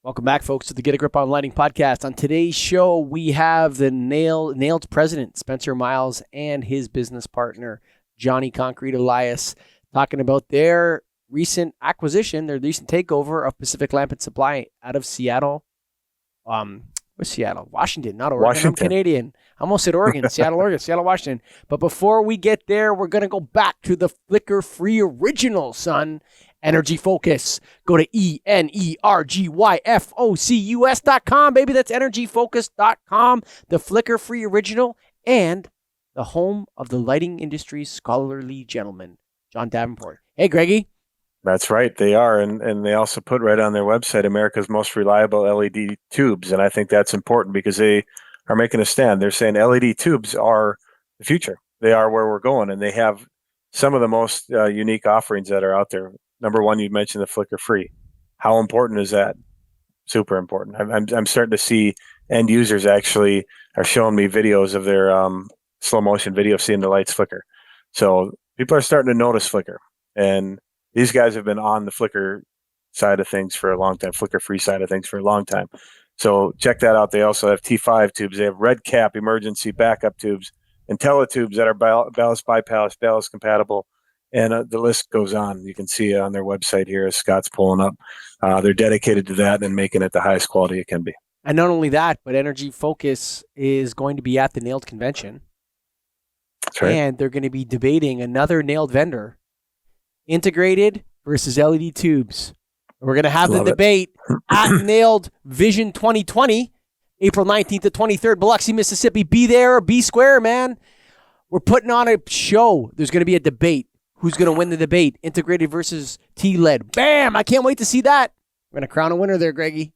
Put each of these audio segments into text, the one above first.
Welcome back, folks, to the Get a Grip on Lighting podcast. On today's show, we have the Nailed president, Spencer Miles, and his business partner, Johnny Concrete Elias, talking about their recent acquisition, their recent takeover of Pacific Lamp and Supply out of Seattle. Where's Seattle? Washington, not Oregon. Washington. I'm Canadian. I almost said Oregon. Seattle, Oregon. Seattle, Washington. But before we get there, we're going to go back to the flicker-free original, son. Energy Focus. Go to ENERGYFOCUS.com, baby. That's energyfocus.com. The flicker-free original and the home of the lighting industry's scholarly gentleman, John Davenport. Hey, Greggy. That's right. They are. And they also put right on their website, America's most reliable LED tubes. And I think that's important because they are making a stand. They're saying LED tubes are the future. They are where we're going. And they have some of the most unique offerings that are out there. Number one, you mentioned the flicker free. How important is that? Super important. I'm starting to see end users actually are showing me videos of their slow motion video of seeing the lights flicker. So people are starting to notice flicker. And these guys have been on the flicker side of things for a long time, flicker-free side of things for a long time. So check that out. They also have T5 tubes. They have red cap emergency backup tubes, IntelliTubes that are ballast bypass, ballast compatible, and the list goes on. You can see on their website here as Scott's pulling up. They're dedicated to that and making it the highest quality it can be. And not only that, but Energy Focus is going to be at the Nailed convention. That's right. And they're going to be debating another Nailed vendor, integrated versus LED tubes. We're going to have the debate at Nailed Vision 2020, April 19th to 23rd, Biloxi, Mississippi. Be there or be square, man. We're putting on a show. There's going to be a debate. Who's going to win the debate? Integrated versus T-LED. Bam! I can't wait to see that. We're going to crown a winner there, Greggy.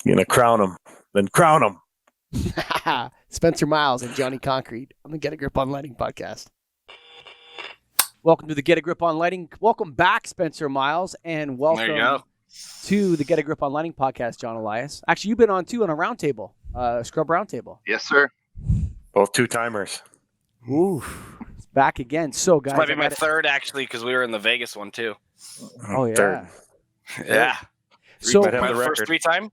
You're going to crown them. Then crown them. Spencer Miles and Johnny Concrete on the Get a Grip on Lighting podcast. Welcome to the Get a Grip on Lighting. Welcome back, Spencer Miles, and welcome to the Get a Grip on Lighting podcast, John Elias. Actually, you've been on, too, on a roundtable, Scrub Roundtable. Yes, sir. Both two-timers. Ooh, it's back again. So, guys. This might be my third, actually, because we were in the Vegas one, too. Oh, yeah. Third. Yeah. So, my first three-time?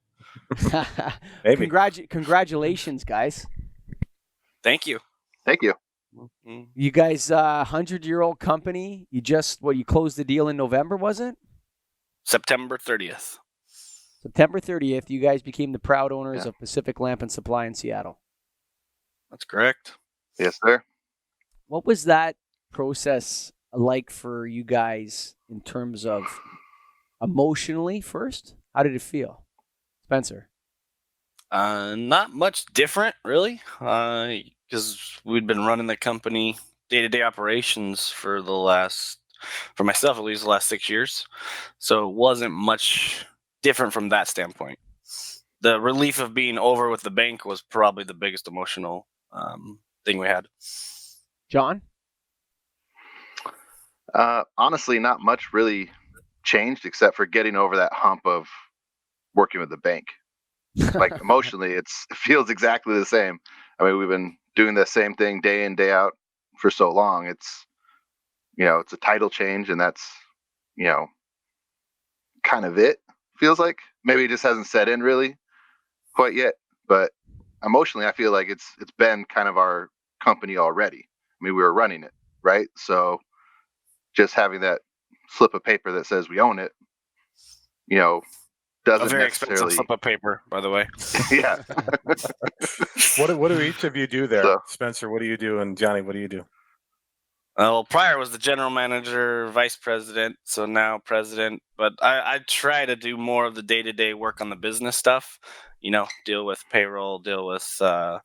Maybe. Congratulations, guys. Thank you. Thank you. You guys, 100-year-old company. You closed the deal in November, was it? September 30th. September 30th, you guys became the proud owners of Pacific Lamp and Supply in Seattle. That's correct. Yes, sir. What was that process like for you guys in terms of emotionally first? How did it feel? Spencer? Not much different, really, because we'd been running the company day-to-day operations for myself at least, the last 6 years. So it wasn't much different from that standpoint. The relief of being over with the bank was probably the biggest emotional thing we had. John? Honestly, not much really changed except for getting over that hump of working with the bank. Like emotionally, it feels exactly the same. I mean, we've been doing the same thing day in, day out for so long. It's a title change, and that's, kind of it. Feels like maybe it just hasn't set in really quite yet. But emotionally, I feel like it's been kind of our company already. I mean, we were running it, right? So just having that slip of paper that says we own it, doesn't a very necessarily... expensive slip of paper, by the way. Yeah. What do each of you do there? So, Spencer, what do you do? And Johnny, what do you do? Well, prior was the general manager, vice president, so now president. But I try to do more of the day-to-day work on the business stuff. Deal with payroll, deal with the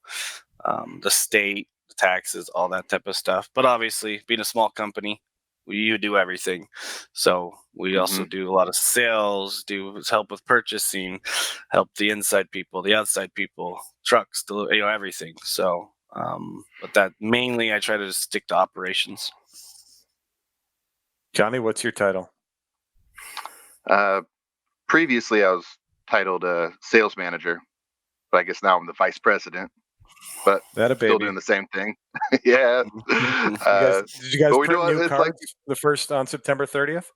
state, the taxes, all that type of stuff. But obviously, being a small company, you do everything. So we also do a lot of sales, help with purchasing, help the inside people, the outside people, trucks, everything. So, but that mainly I try to stick to operations. Johnny, what's your title? Previously, I was titled sales manager, but I guess now I'm the vice president. But still doing the same thing. Yeah. Did you guys print new cards on September 30th?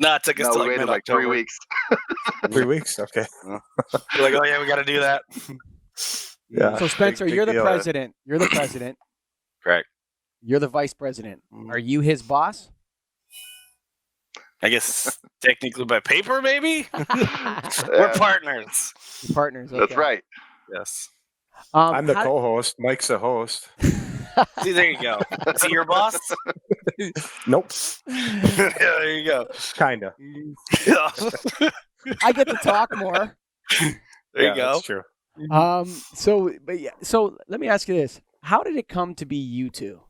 No, it took us No, to we like waited like 3 mid-October. weeks. 3 weeks. Okay. We're like, oh yeah, we got to do that. Yeah. So Spencer, big you're the deal. president. You're the president. Correct. You're the vice president. Are you his boss? I guess technically by paper, maybe. We're Yeah, partners. Your partners. Okay. that's right. Yes. I'm the how- co-host. Mike's the host. See, there you go. Is he your boss? Nope. Yeah, there you go. Kinda. Yeah. I get to talk more. There you go. That's true. So let me ask you this: how did it come to be you two?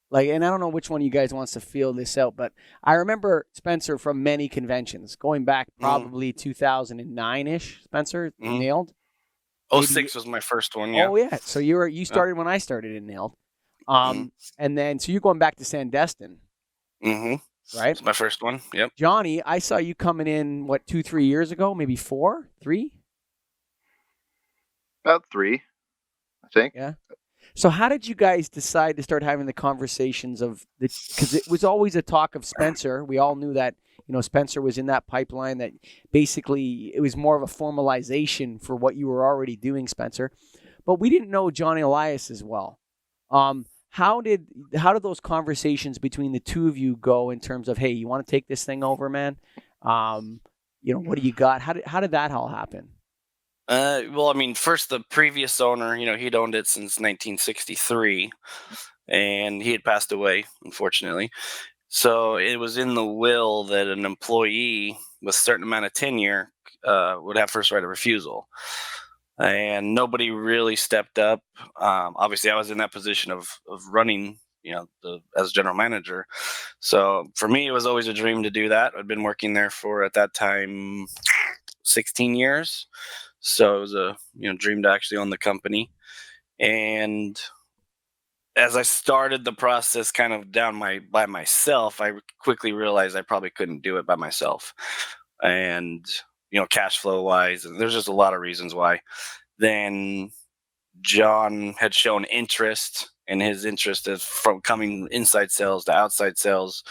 Like, and I don't know which one of you guys wants to feel this out, but I remember Spencer from many conventions, going back probably 2009-ish. Spencer, Nailed. 06 was my first one. Yeah. Oh yeah. So you started when I started in Nailed, and then so you're going back to Sandestin, Mm-hmm. right? It's my first one. Yep. Johnny, I saw you coming in 2-3 years ago, maybe 3. About 3, I think. Yeah. So how did you guys decide to start having the conversations of the? Because it was always a talk of Spencer. We all knew that Spencer was in that pipeline. That basically it was more of a formalization for what you were already doing, Spencer. But we didn't know Johnny Elias as well. How did those conversations between the two of you go in terms of, hey, you want to take this thing over, man? What do you got? How did that all happen? Well, I mean, first the previous owner, he'd owned it since 1963, and he had passed away, unfortunately. So it was in the will that an employee with a certain amount of tenure would have first right of refusal, and nobody really stepped up. Obviously, I was in that position of running, as general manager. So for me, it was always a dream to do that. I'd been working there for, at that time, 16 years. So it was a dream to actually own the company. And as I started the process kind of by myself, I quickly realized I probably couldn't do it by myself. And, cash flow wise, and there's just a lot of reasons why. Then John had shown interest, and his interest is from coming inside sales to outside sales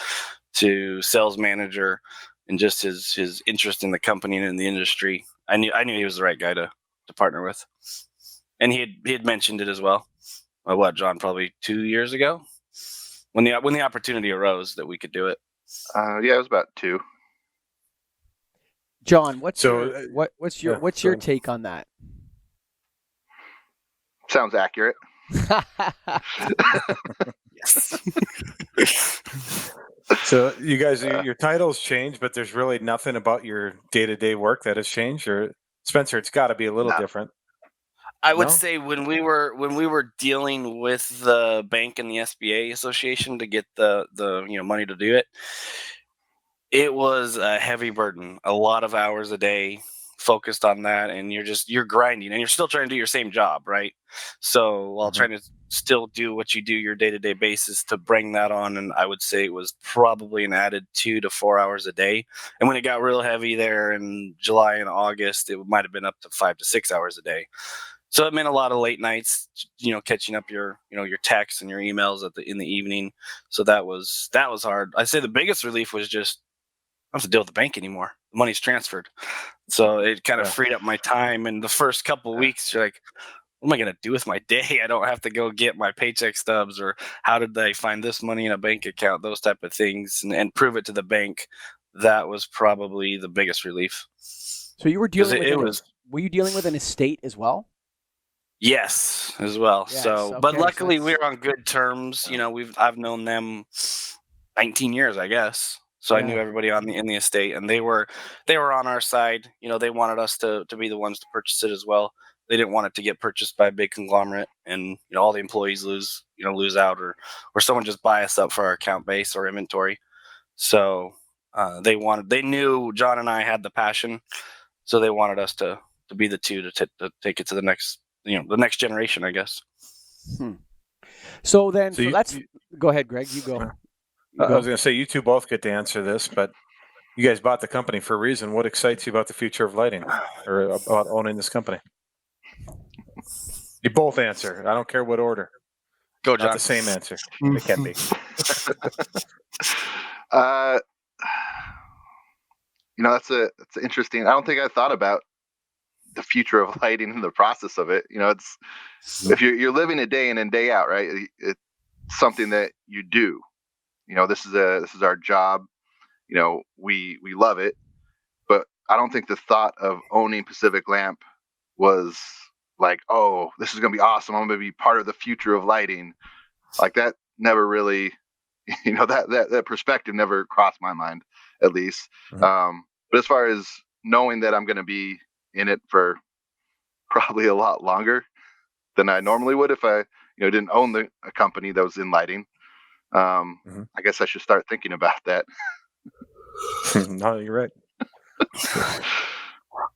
to sales manager, and just his interest in the company and in the industry. I knew he was the right guy to partner with, and he had mentioned it as well. John, probably 2 years ago, when the opportunity arose that we could do it. Yeah, it was about 2. John, what's your take on that? Sounds accurate. Yes. So you guys, your titles changed, but there's really nothing about your day-to-day work that has changed. Or Spencer, it's got to be a little different. I would say when we were dealing with the bank and the SBA association to get the money to do it, it was a heavy burden. A lot of hours a day focused on that, and you're grinding, and you're still trying to do your same job, right? So while trying to still do what you do your day-to-day basis to bring that on, and I would say it was probably an added 2 to 4 hours a day. And when it got real heavy there in July and August, it might have been up to 5 to 6 hours a day. So it meant a lot of late nights, catching up your texts and your emails in the evening. So that was hard. I'd say the biggest relief was just I don't have to deal with the bank anymore. The money's transferred. So it kind of freed up my time. And the first couple of weeks, you're like, what am I going to do with my day? I don't have to go get my paycheck stubs, or how did they find this money in a bank account, those type of things, and prove it to the bank. That was probably the biggest relief. So you were dealing were you dealing with an estate as well? Yes, as well. Yes, So, but luckily we're on good terms. I've known them 19 years, I guess. So I knew everybody in the estate, and they were on our side. They wanted us to be the ones to purchase it as well. They didn't want it to get purchased by a big conglomerate, and all the employees lose out, or someone just buy us up for our account base or inventory. So they knew John and I had the passion, so they wanted us to be the two to take it to the next the next generation, I guess. So then, go ahead, Greg. You go. I was going to say, you two both get to answer this, but you guys bought the company for a reason. What excites you about the future of lighting, or about owning this company? You both answer. I don't care what order. Go, John. Not the same answer. It can be. that's interesting. I don't think I thought about the future of lighting and the process of it. It's if you're living it day in and day out, right? It's something that you do. This is our job. We love it, but I don't think the thought of owning Pacific Lamp was like, oh, this is going to be awesome. I'm going to be part of the future of lighting. Like that never really, that perspective never crossed my mind, at least. Mm-hmm. But as far as knowing that I'm going to be in it for probably a lot longer than I normally would if I, didn't own a company that was in lighting, I guess I should start thinking about that. No, you're right.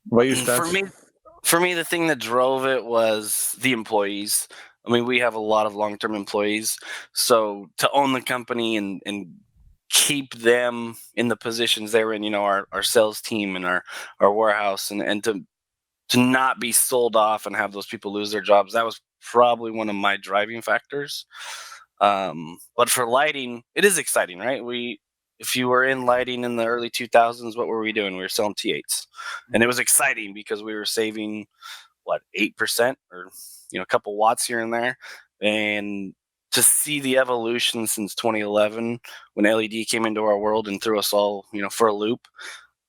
What you Spence? For me, the thing that drove it was the employees. I mean, we have a lot of long-term employees, so to own the company and keep them in the positions they were in, our sales team and our warehouse, and to not be sold off and have those people lose their jobs, that was probably one of my driving factors. But for lighting, it is exciting, right? If you were in lighting in the early 2000s, what were we doing? We were selling T8s, and it was exciting because we were saving 8% or a couple watts here and there. And to see the evolution since 2011 when LED came into our world and threw us all for a loop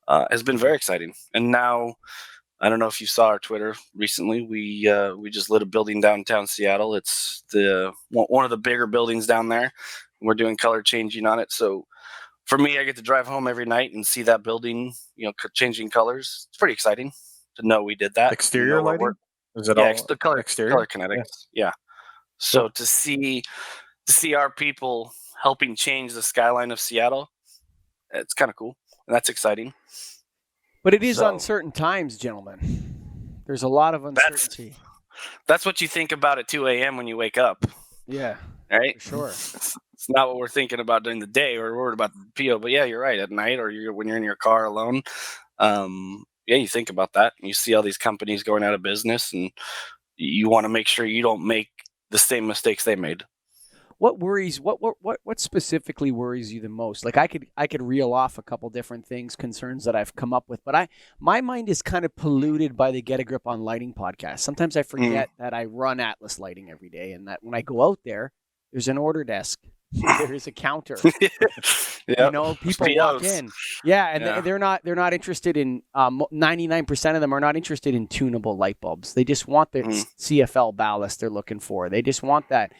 has been very exciting. And now, I don't know if you saw our Twitter recently. We just lit a building downtown Seattle. It's one of the bigger buildings down there. We're doing color changing on it. So for me, I get to drive home every night and see that building, changing colors. It's pretty exciting to know we did that. Exterior lighting? Is it all the color exterior? Color kinetics. Yeah. So cool. to see our people helping change the skyline of Seattle, it's kind of cool, and that's exciting. But it is uncertain times, gentlemen. There's a lot of uncertainty. That's what you think about at 2 a.m. when you wake up. Yeah. Right? For sure. It's not what we're thinking about during the day. We're worried about the PO. But yeah, you're right. At night or when you're in your car alone, you think about that. And you see all these companies going out of business, and you want to make sure you don't make the same mistakes they made. What worries? What specifically worries you the most? Like I could reel off a couple different things, concerns that I've come up with, but my mind is kind of polluted by the Get a Grip on Lighting podcast. Sometimes I forget that I run Atlas Lighting every day, and that when I go out there's an order desk, there's a counter. Yep. People walk in, and they're not interested in 99% of them are not interested in tunable light bulbs. They just want the CFL ballast they're looking for. They just want that.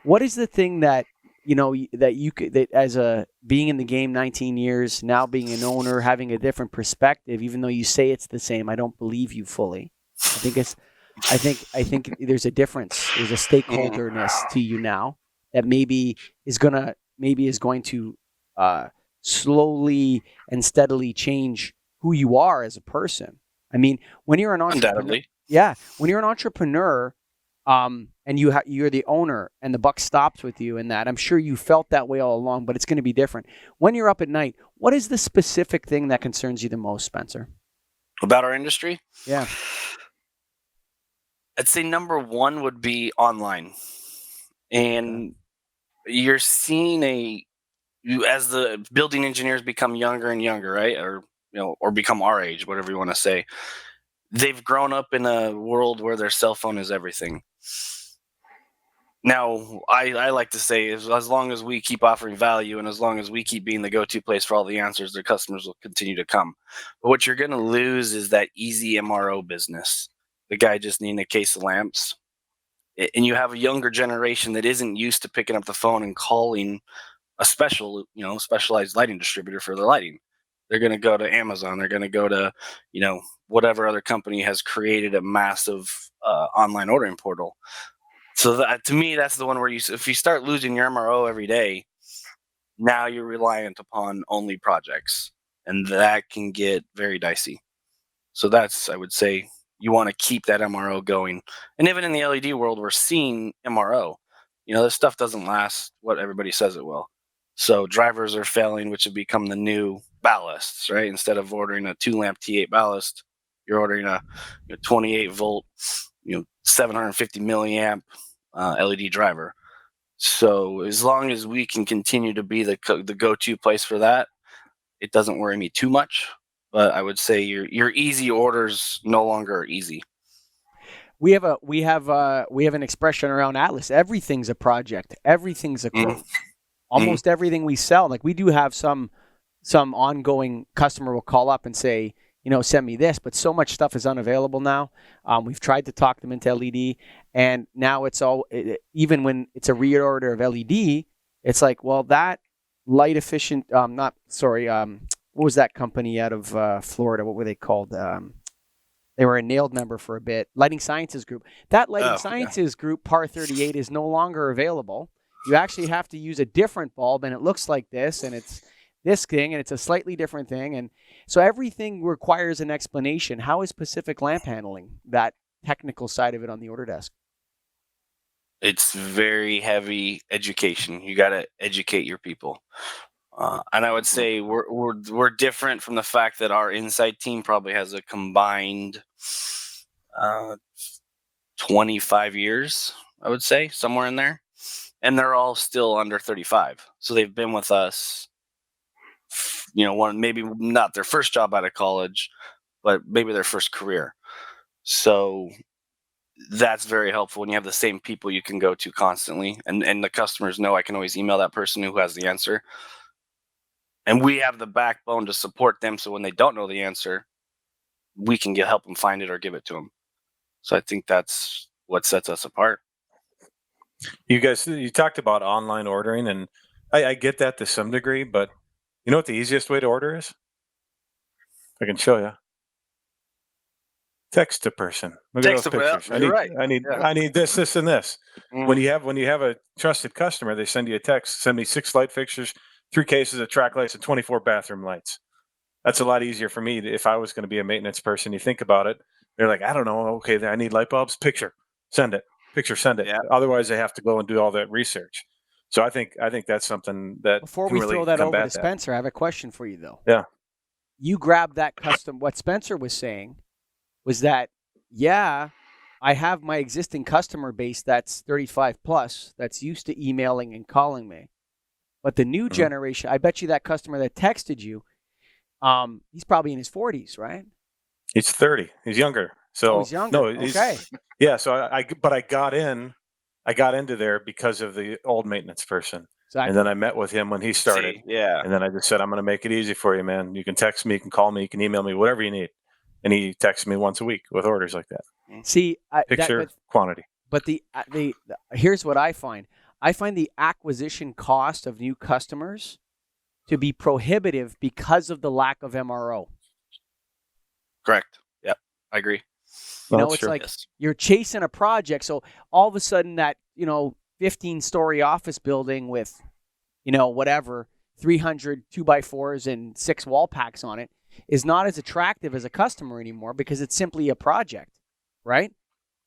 What is the thing that that as a being in the game 19 years, now being an owner, having a different perspective, even though you say it's the same, I don't believe you fully. I think there's a difference. There's a stakeholderness to you now that maybe is going to slowly and steadily change who you are as a person. I mean, when you're an entrepreneur, when you're an entrepreneur, and you're the owner and the buck stops with you in that. I'm sure you felt that way all along, but it's going to be different. When you're up at night, what is the specific thing that concerns you the most, Spencer? About our industry? Yeah. I'd say number one would be online. And you're seeing as the building engineers become younger and younger, right? Or become our age, whatever you want to say. They've grown up in a world where their cell phone is everything. Now, I like to say as long as we keep offering value and as long as we keep being the go-to place for all the answers, their customers will continue to come. But what you're going to lose is that easy MRO business. The guy just needing a case of lamps. And you have a younger generation that isn't used to picking up the phone and calling a specialized lighting distributor for their lighting. They're going to go to Amazon. They're going to go to, whatever other company has created a massive online ordering portal. So to me, that's the one where if you start losing your MRO every day, now you're reliant upon only projects, and that can get very dicey. So that's, I would say, you want to keep that MRO going. And even in the LED world, we're seeing MRO. This stuff doesn't last what everybody says it will. So drivers are failing, which have become the new ballasts, right? Instead of ordering a 2-lamp T8 ballast, you're ordering a 28 volt, 750 milliamp LED driver. So as long as we can continue to be the go-to place for that, it doesn't worry me too much. But I would say your easy orders no longer are easy. We have an expression around Atlas. Everything's a project. Everything's a quote. Almost everything we sell. Like we do have some ongoing customer will call up and say, send me this, but so much stuff is unavailable now. We've tried to talk them into LED, and now it's even when it's a reorder of LED, it's like, well, that light efficient, what was that company out of Florida? What were they called? They were a Nailed member for a bit. Lighting Sciences Group. That Lighting Sciences Group par 38 is no longer available. You actually have to use a different bulb, and it looks like this, and it's this thing, and it's a slightly different thing. And so everything requires an explanation. How is Pacific Lamp handling that technical side of it on the order desk? It's very heavy education. You got to educate your people. And I would say we're different from the fact that our inside team probably has a combined 25 years, I would say, somewhere in there. And they're all still under 35. So they've been with us, maybe not their first job out of college, but maybe their first career. So that's very helpful when you have the same people you can go to constantly. And the customers know I can always email that person who has the answer. And we have the backbone to support them. So when they don't know the answer, we can help them find it or give it to them. So I think that's what sets us apart. You talked about online ordering, and I get that to some degree, but you know what the easiest way to order is? I can show you. Text a person. Look at those pictures. I need this, and this. When you have a trusted customer, they send you a text. Send me 6 light fixtures, 3 cases of track lights, and 24 bathroom lights. That's a lot easier for me if I was going to be a maintenance person. You think about it. They're like, I don't know. Okay, I need light bulbs. Picture. Send it. Picture. Send it. Yeah. Otherwise, they have to go and do all that research. So I think that's something that before we really throw that over to Spencer, I have a question for you though. Yeah. You grabbed that custom. What Spencer was saying was that, I have my existing customer base that's 35 plus that's used to emailing and calling me. But the new generation, I bet you that customer that texted you, he's probably in his 40s, right? He's 30. He's younger. So he's younger. No, okay. Yeah. So I got into there because of the old maintenance person. Exactly. And then I met with him when he started. Yeah. And then I just said, I'm going to make it easy for you, man. You can text me, you can call me, you can email me, whatever you need. And he texts me once a week with orders like that. See, picture, quantity. But the here's what I find. I find the acquisition cost of new customers to be prohibitive because of the lack of MRO. Correct. Yep, I agree. It's true. Like you're chasing a project, so all of a sudden that 15-story office building with 300 2x4s and 6 wall packs on it is not as attractive as a customer anymore because it's simply a project, right?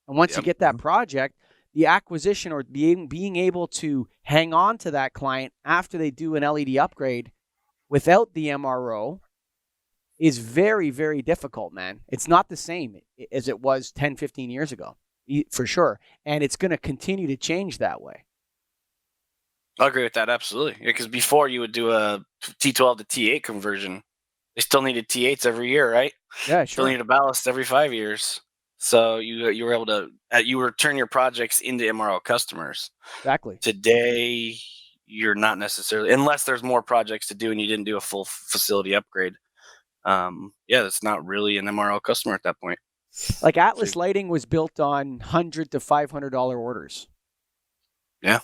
And once you get that project, the acquisition or being able to hang on to that client after they do an LED upgrade without the MRO is very, very difficult, man. It's not the same as it was 10, 15 years ago, for sure. And it's going to continue to change that way. I agree with that, absolutely. Because before you would do a T12 to T8 conversion, they still needed T8s every year, right? Yeah, sure. Still needed a ballast every 5 years. So you were able to turn your projects into MRO customers. Exactly. Today, you're not necessarily, unless there's more projects to do and you didn't do a full facility upgrade. It's not really an MRO customer at that point. Like Atlas Lighting was built on $100 to $500 orders. Yeah.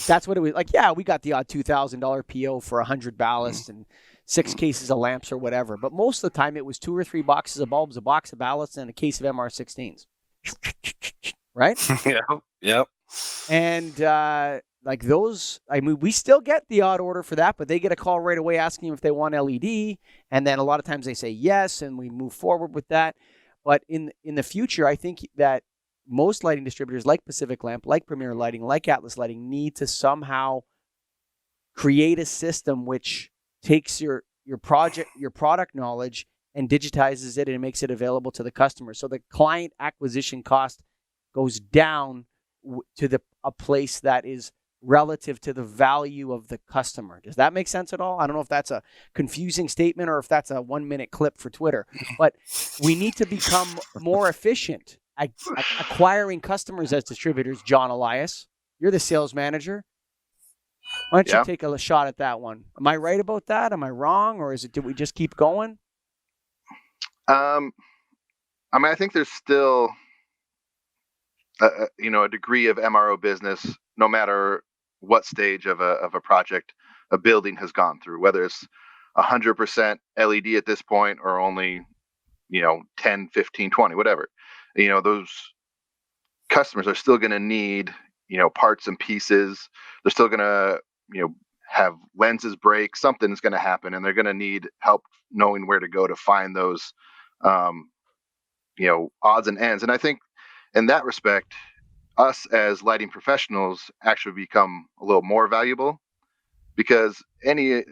That's what it was. Like, yeah, we got the odd $2,000 PO for 100 ballasts and 6 cases of lamps or whatever. But most of the time it was 2 or 3 boxes of bulbs, a box of ballasts, and a case of MR16s. Right? Yeah. Yep. And like those, I mean, we still get the odd order for that, but they get a call right away asking if they want LED. And then a lot of times they say yes, and we move forward with that. But in the future, I think that most lighting distributors like Pacific Lamp, like Premier Lighting, like Atlas Lighting need to somehow create a system which takes your product knowledge and digitizes it and makes it available to the customer. So the client acquisition cost goes down to a place that is relative to the value of the customer. Does that make sense at all? I don't know if that's a confusing statement or if that's a 1-minute clip for Twitter, but we need to become more efficient at acquiring customers as distributors. John Elias, you're the sales manager. Why don't you take a shot at that one? Am I right about that? Am I wrong? Or did we just keep going? I mean, I think there's still a degree of MRO business, no matter what stage of a project a building has gone through, whether it's 100% LED at this point or only 10, 15, 20, whatever. Those customers are still going to need parts and pieces. They're still going to have lenses break. Something's going to happen, and they're going to need help knowing where to go to find those odds and ends. And I think in that respect, us as lighting professionals actually become a little more valuable, because if you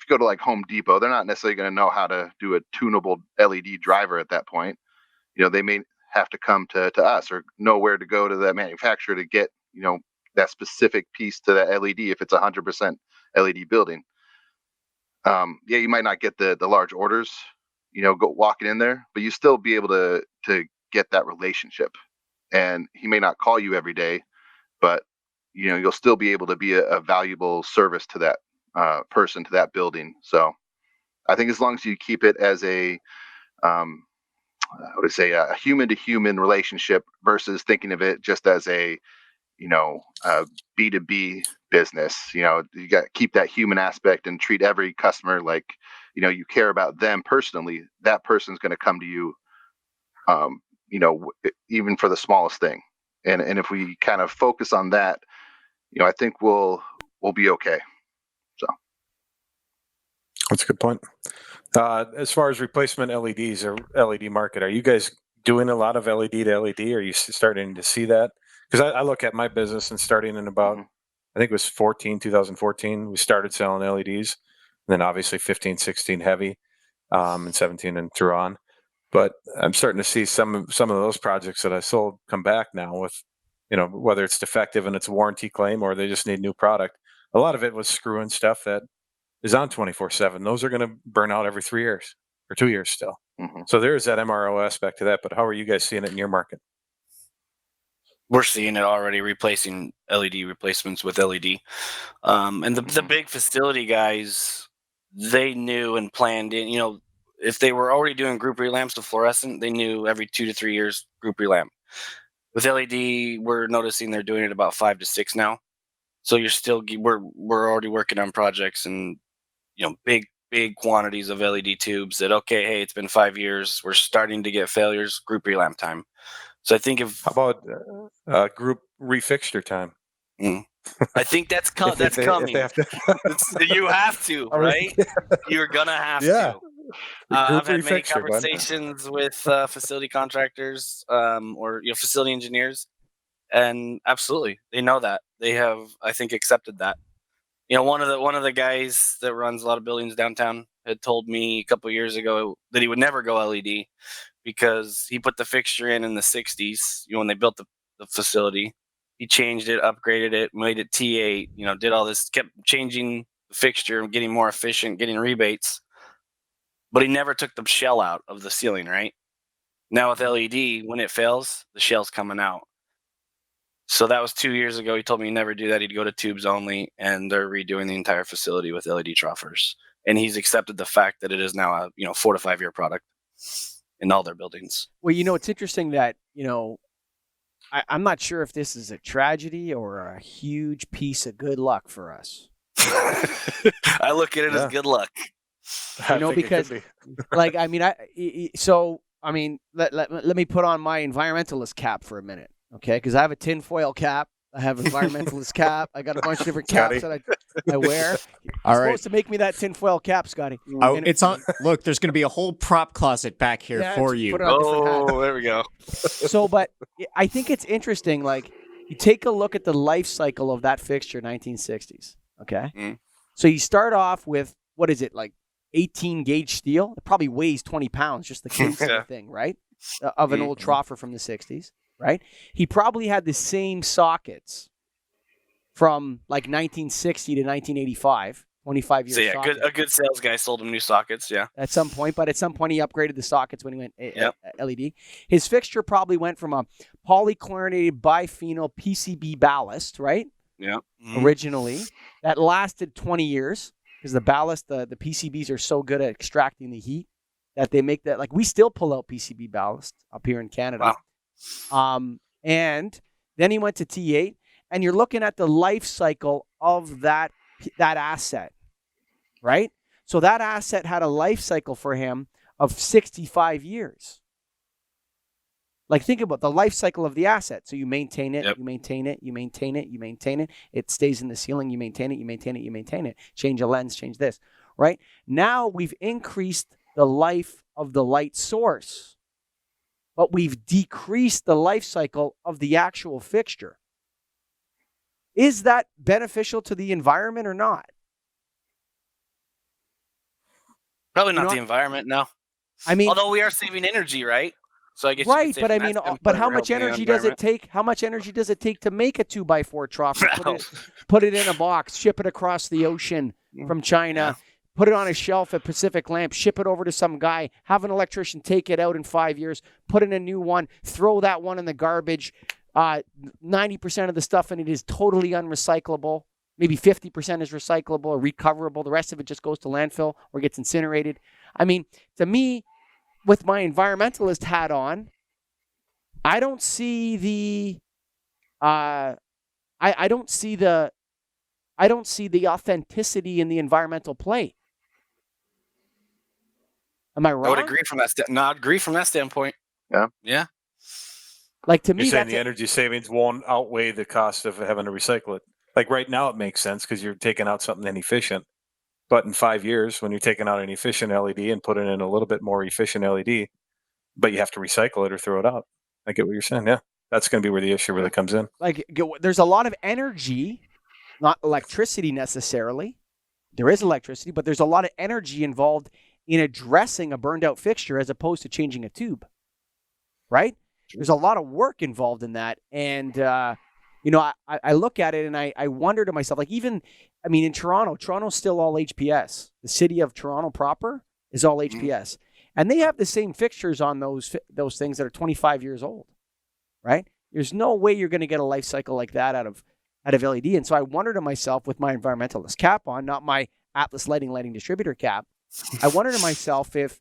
go to like Home Depot, they're not necessarily going to know how to do a tunable LED driver at that point. They may have to come to us or know where to go to that manufacturer to get that specific piece to that LED if it's 100% LED building. You might not get the large orders, go walking in there, but you still be able to get that relationship. And he may not call you every day, but you'll still be able to be a valuable service to that person, to that building. So I think as long as you keep it as a human to human relationship versus thinking of it just as a B2B business, you got to keep that human aspect and treat every customer like you care about them personally. That person's going to come to you even for the smallest thing. And if we kind of focus on that, I think we'll be okay. So that's a good point. As far as replacement LEDs or LED market, are you guys doing a lot of LED to LED? Are you starting to see that? Because I look at my business and starting in about, I think it was 2014, we started selling LEDs. And then obviously 15, 16 heavy, and 17 and through on. But I'm starting to see some of those projects that I sold come back now with, whether it's defective and it's a warranty claim or they just need new product. A lot of it was screw-in stuff that is on 24/7. Those are going to burn out every 3 years or 2 years still. So there is that MRO aspect to that. But how are you guys seeing it in your market? We're seeing it already, replacing LED replacements with LED. And the big facility guys, they knew and planned in, if they were already doing group relamps with fluorescent, they knew every 2 to 3 years group relamp. With LED, we're noticing they're doing it about 5 to 6 now. So we're already working on projects and big quantities of LED tubes that, okay, hey, it's been 5 years, we're starting to get failures, group relamp time. So I think how about group re-fixture time? I think that's coming. You have to, right? You're gonna have to. I've had many conversations with facility contractors or facility engineers, and absolutely, they know that. They have, I think, accepted that. One of the guys that runs a lot of buildings downtown had told me a couple of years ago that he would never go LED because he put the fixture in the 60s. When they built the facility, he changed it, upgraded it, made it T8. Did all this, kept changing the fixture, getting more efficient, getting rebates. But he never took the shell out of the ceiling, right? Now with LED, when it fails, the shell's coming out. So that was 2 years ago. He told me he'd never do that. He'd go to tubes only, and they're redoing the entire facility with LED troffers. And he's accepted the fact that it is now a 4 to 5 year product in all their buildings. Well, it's interesting that, I'm not sure if this is a tragedy or a huge piece of good luck for us. I look at it as good luck. Because let me put on my environmentalist cap for a minute. Okay, because I have a tinfoil cap, I have environmentalist cap, I got a bunch of different caps that I wear. You're supposed to make me that tinfoil cap, Scotty. Oh, it's on. Look, there's going to be a whole prop closet back here for you. There we go. So, but I think it's interesting. Like, you take a look at the life cycle of that fixture, 1960s. Okay, so you start off with what is it, like 18 gauge steel? It probably weighs 20 pounds, just the case of the thing, right? Of an old troffer from the 60s. Right? He probably had the same sockets from like 1960 to 1985, 25 years. So yeah, a good sales guy sold him new sockets. Yeah. At some point, but at some point he upgraded the sockets when he went Yep. LED. His fixture probably went from a polychlorinated biphenyl PCB ballast, right? Yeah. Originally, that lasted 20 years because the ballast, the PCBs are so good at extracting the heat that they make that, like, we still pull out PCB ballast up here in Canada. Wow. And then he went to T8, and you're looking at the life cycle of that asset, right? So that asset had a life cycle for him of 65 years. Like, think about the life cycle of the asset. So you maintain it, you maintain it, you maintain it, you maintain it. It stays in the ceiling, you maintain it, you maintain it, you maintain it. Change a lens, change this, right? Now we've increased the life of the light source, but we've decreased the life cycle of the actual fixture. Is that beneficial to the environment or not? Probably not the environment, no. I mean, although we are saving energy, right? So I guess right, but I mean, but how much energy does it take? How much energy does it take to make a 2x4 trough? Put it in a box, ship it across the ocean from China, put it on a shelf at Pacific Lamp, ship it over to some guy, have an electrician take it out in 5 years, put in a new one, throw that one in the garbage. 90% of the stuff in it is totally unrecyclable. Maybe 50% is recyclable or recoverable. The rest of it just goes to landfill or gets incinerated. I mean, to me, with my environmentalist hat on, I don't see the I don't see the authenticity in the environmental play. Am I wrong? I would agree from that. I'd agree from that standpoint. Yeah. Yeah. Like, to me, you're saying the energy savings won't outweigh the cost of having to recycle it. Like right now, it makes sense because you're taking out something inefficient. But in 5 years, when you're taking out an efficient LED and putting in a little bit more efficient LED, but you have to recycle it or throw it out. I get what you're saying. Yeah, that's going to be where the issue really comes in. Like, there's a lot of energy, not electricity necessarily. There is electricity, but there's a lot of energy involved in addressing a burned out fixture as opposed to changing a tube, right? There's a lot of work involved in that. And, I look at it and I wonder to myself, like, even, I mean, in Toronto's still all HPS. The city of Toronto proper is all HPS. And they have the same fixtures on those things that are 25 years old, right? There's no way you're going to get a life cycle like that out of LED. And so I wonder to myself, with my environmentalist cap on, not my Atlas lighting distributor cap, I wonder to myself if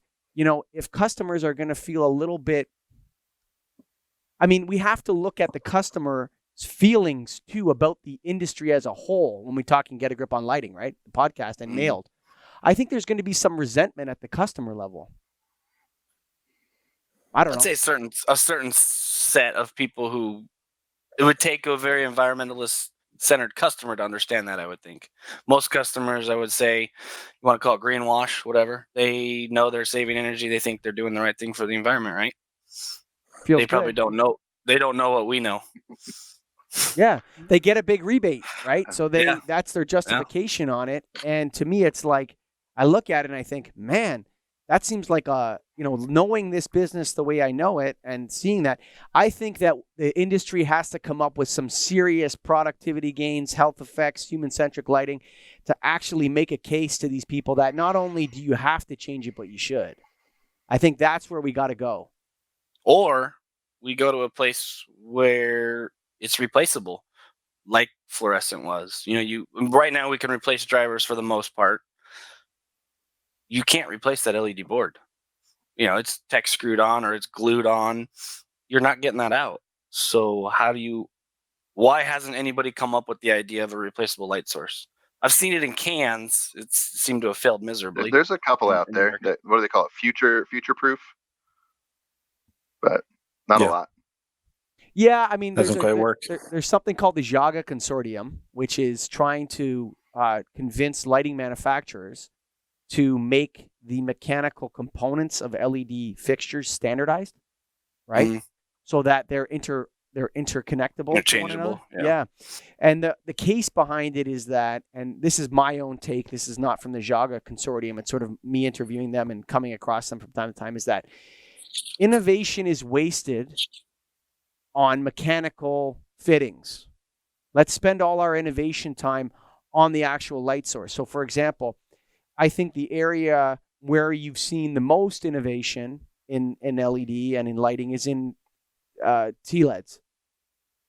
customers are going to feel a little bit, I mean, we have to look at the customer's feelings too about the industry as a whole when we talk and Get a Grip on Lighting, right? The podcast and Nailed. I think there's going to be some resentment at the customer level. I don't know. I'd say a certain set of people who it would take a very environmentalist-centered customer to understand that, I would think. Most customers, I would say, you want to call it greenwash, whatever. They know they're saving energy. They think they're doing the right thing for the environment, right? They probably don't know. They don't know what we know. Yeah, they get a big rebate, right? So that's their justification on it. And to me, it's like, I look at it and I think, man, that seems like knowing this business the way I know it and seeing that, I think that the industry has to come up with some serious productivity gains, health effects, human-centric lighting to actually make a case to these people that not only do you have to change it, but you should. I think that's where we got to go. Or we go to a place where it's replaceable, like fluorescent was. Right now we can replace drivers for the most part. You can't replace that LED board. It's tech screwed on or it's glued on. You're not getting that out. So why hasn't anybody come up with the idea of a replaceable light source? I've seen it in cans. It seemed to have failed miserably. There's a couple out there that, what do they call it? Future proof, but not a lot. Yeah, I mean, doesn't quite work. There's something called the Jaga Consortium, which is trying to convince lighting manufacturers to make the mechanical components of LED fixtures standardized, right? Mm-hmm. So that they're interconnectable, interchangeable. Yeah. And the case behind it is that, and this is my own take, this is not from the Jaga Consortium, it's sort of me interviewing them and coming across them from time to time, is that innovation is wasted on mechanical fittings, Let's spend all our innovation time on the actual light source. So, for example, I think the area where you've seen the most innovation in LED and in lighting is in TLEDs,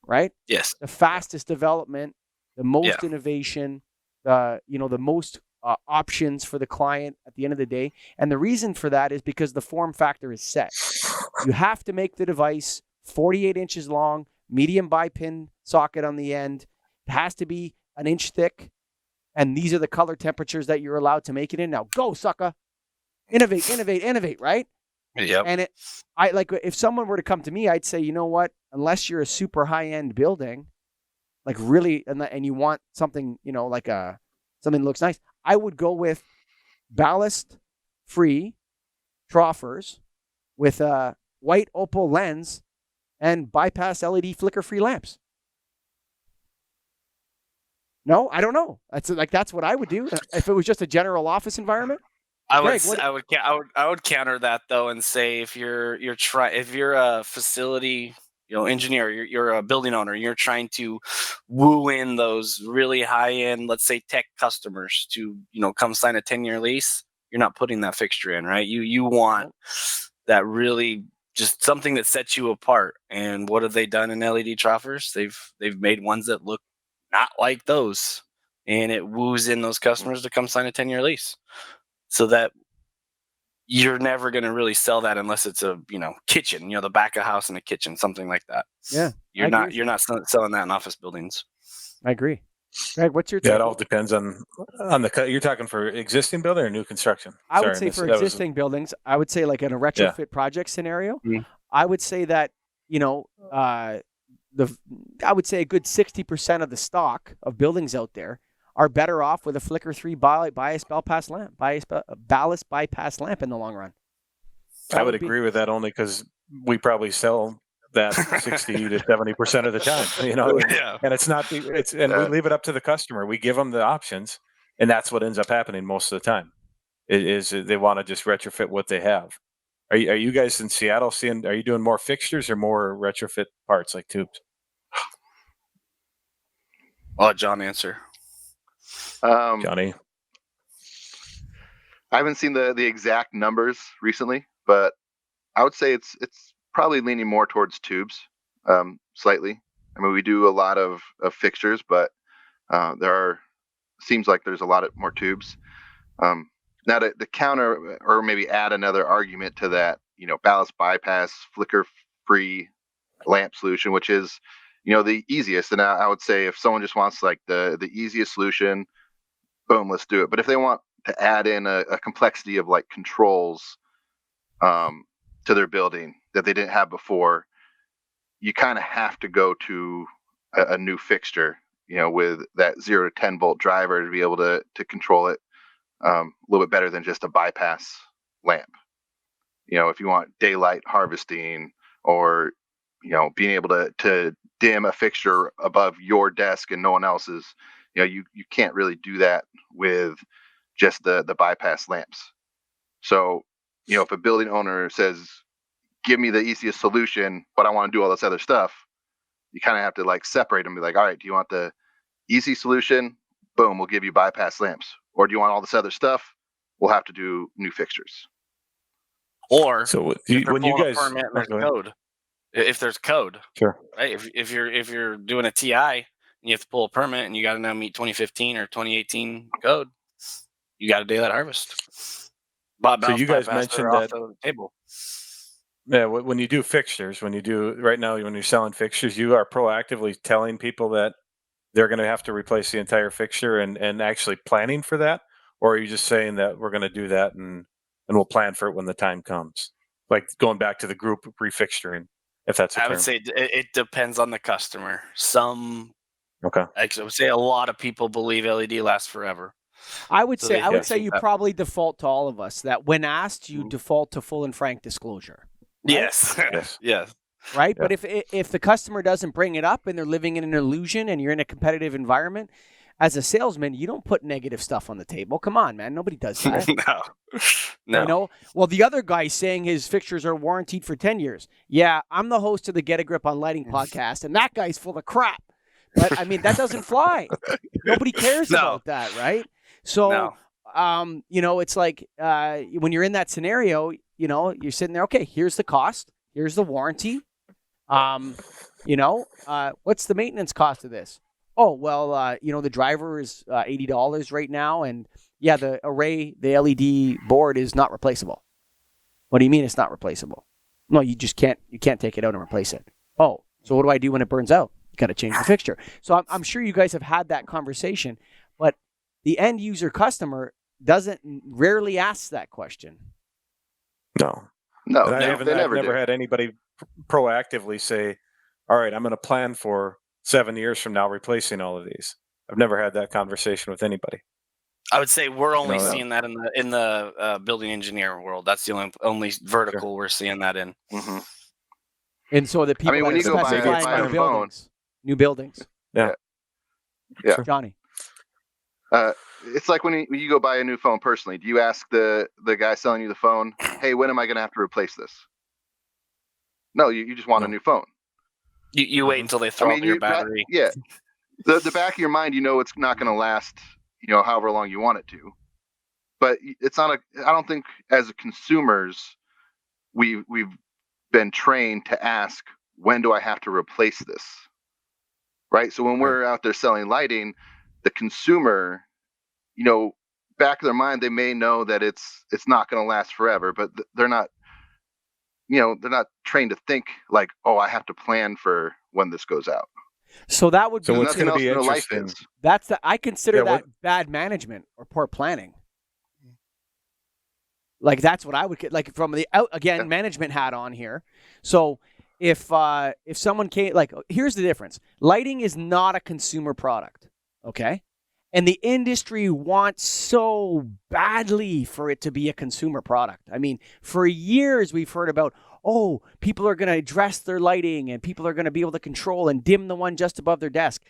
right? Yes. The fastest development, the most innovation, the most options for the client at the end of the day. And the reason for that is because the form factor is set. You have to make the device 48 inches long, medium bi-pin socket on the end. It has to be an inch thick. And these are the color temperatures that you're allowed to make it in. Now go, sucker. Innovate, right? Yep. And I like, if someone were to come to me, I'd say, you know what? Unless you're a super high-end building, like really, and you want something, like something that looks nice, I would go with ballast-free troffers with a white opal lens and bypass LED flicker-free lamps. No, I don't know. That's what I would do if it was just a general office environment. I would counter that though and say if you're a facility engineer, you're a building owner, you're trying to woo in those really high end, let's say tech customers to come sign a 10-year lease. You're not putting that fixture in, right? You want that really just something that sets you apart. And what have they done in LED troffers? They've made ones that look not like those, and it woos in those customers to come sign a 10-year lease. So that you're never going to really sell that unless it's a kitchen, the back of house and a kitchen, something like that. Yeah, you're not selling that in office buildings. I agree. Greg, what's your take? Yeah, it all depends on the. You're talking for existing building or new construction? I would say for existing buildings, I would say like in a retrofit project scenario, I would say that I would say a good 60% of the stock of buildings out there are better off with a flicker-free ballast bypass lamp in the long run. I would agree with that only because we probably sell that 60 to 70% of the time, and it's not, we leave it up to the customer. We give them the options, and that's what ends up happening most of the time is they want to just retrofit what they have. Are you guys in Seattle are you doing more fixtures or more retrofit parts like tubes? I'll let John answer. Johnny, I haven't seen the exact numbers recently, but I would say it's probably leaning more towards tubes, slightly. I mean, we do a lot of fixtures, but seems like there's a lot more tubes. Now to counter or maybe add another argument to that, ballast bypass flicker free lamp solution, which is the easiest. And I would say if someone just wants like the easiest solution, boom, let's do it. But if they want to add in a complexity of like controls to their building that they didn't have before, you kind of have to go to a new fixture, with that 0 to 10 volt driver to be able to control it a little bit better than just a bypass lamp. If you want daylight harvesting or being able to dim a fixture above your desk and no one else's, you can't really do that with just the bypass lamps. So if a building owner says, give me the easiest solution, but I want to do all this other stuff, you kind of have to like separate them and be like, all right, do you want the easy solution? Boom, we'll give you bypass lamps. Or do you want all this other stuff? We'll have to do new fixtures. Or so when you guys there's code, if there's code, sure, right? If you're doing a TI and you have to pull a permit and you got to now meet 2015 or 2018 code, you got to daylight harvest. So you guys mentioned that the table. Yeah, when you do fixtures, when you're selling fixtures, you are proactively telling people that they're going to have to replace the entire fixture and actually planning for that? Or are you just saying that we're going to do that and we'll plan for it when the time comes? Like going back to the group re-fixturing, if that's a term. I would say it depends on the customer. Okay. I would say a lot of people believe LED lasts forever. I would say you probably default to all of us that when asked, you default to full and frank disclosure. Right? Yes. Right? Yeah. But if the customer doesn't bring it up and they're living in an illusion and you're in a competitive environment, as a salesman, you don't put negative stuff on the table. Come on, man. Nobody does that. No. Well, the other guy's saying his fixtures are warranted for 10 years. Yeah, I'm the host of the Get a Grip on Lighting podcast, and that guy's full of crap But I mean, that doesn't fly. Nobody cares No. about that, right? So, No. it's like when you're in that scenario, you're sitting there. Okay, here's the cost. Here's the warranty. What's the maintenance cost of this? Oh, well, the driver is $80 right now, and yeah, the LED board is not replaceable. What do you mean it's not replaceable? No, you just can't take it out and replace it. Oh, so what do I do when it burns out? You got to change the fixture. So I'm sure you guys have had that conversation, but the end user customer rarely asks that question. No. No, I've never had anybody proactively say, all right, I'm going to plan for 7 years from now replacing all of these. I've never had that conversation with anybody. I would say we're only seeing that in the building engineer world. That's the only vertical we're seeing that in. Mm-hmm. And so the people when that you are go specifying buy a new buildings. Yeah. Johnny. It's like when you go buy a new phone personally. Do you ask the guy selling you the phone, hey, when am I going to have to replace this? No, you just want a new phone. You wait until they throw up your battery. The back of your mind, it's not going to last, however long you want it to. But it's not I don't think as consumers, we've been trained to ask, when do I have to replace this? Right? So when we're out there selling lighting, the consumer, back of their mind, they may know that it's not going to last forever, but they're not, they're not trained to think like, oh, I have to plan for when this goes out. So that would be what's going to be interesting. I consider that bad management or poor planning. Like that's what I would like from the management hat on here. So if someone came, like, here's the difference. Lighting is not a consumer product, okay? And the industry wants so badly for it to be a consumer product. I mean, for years we've heard about, people are going to address their lighting and people are going to be able to control and dim the one just above their desk.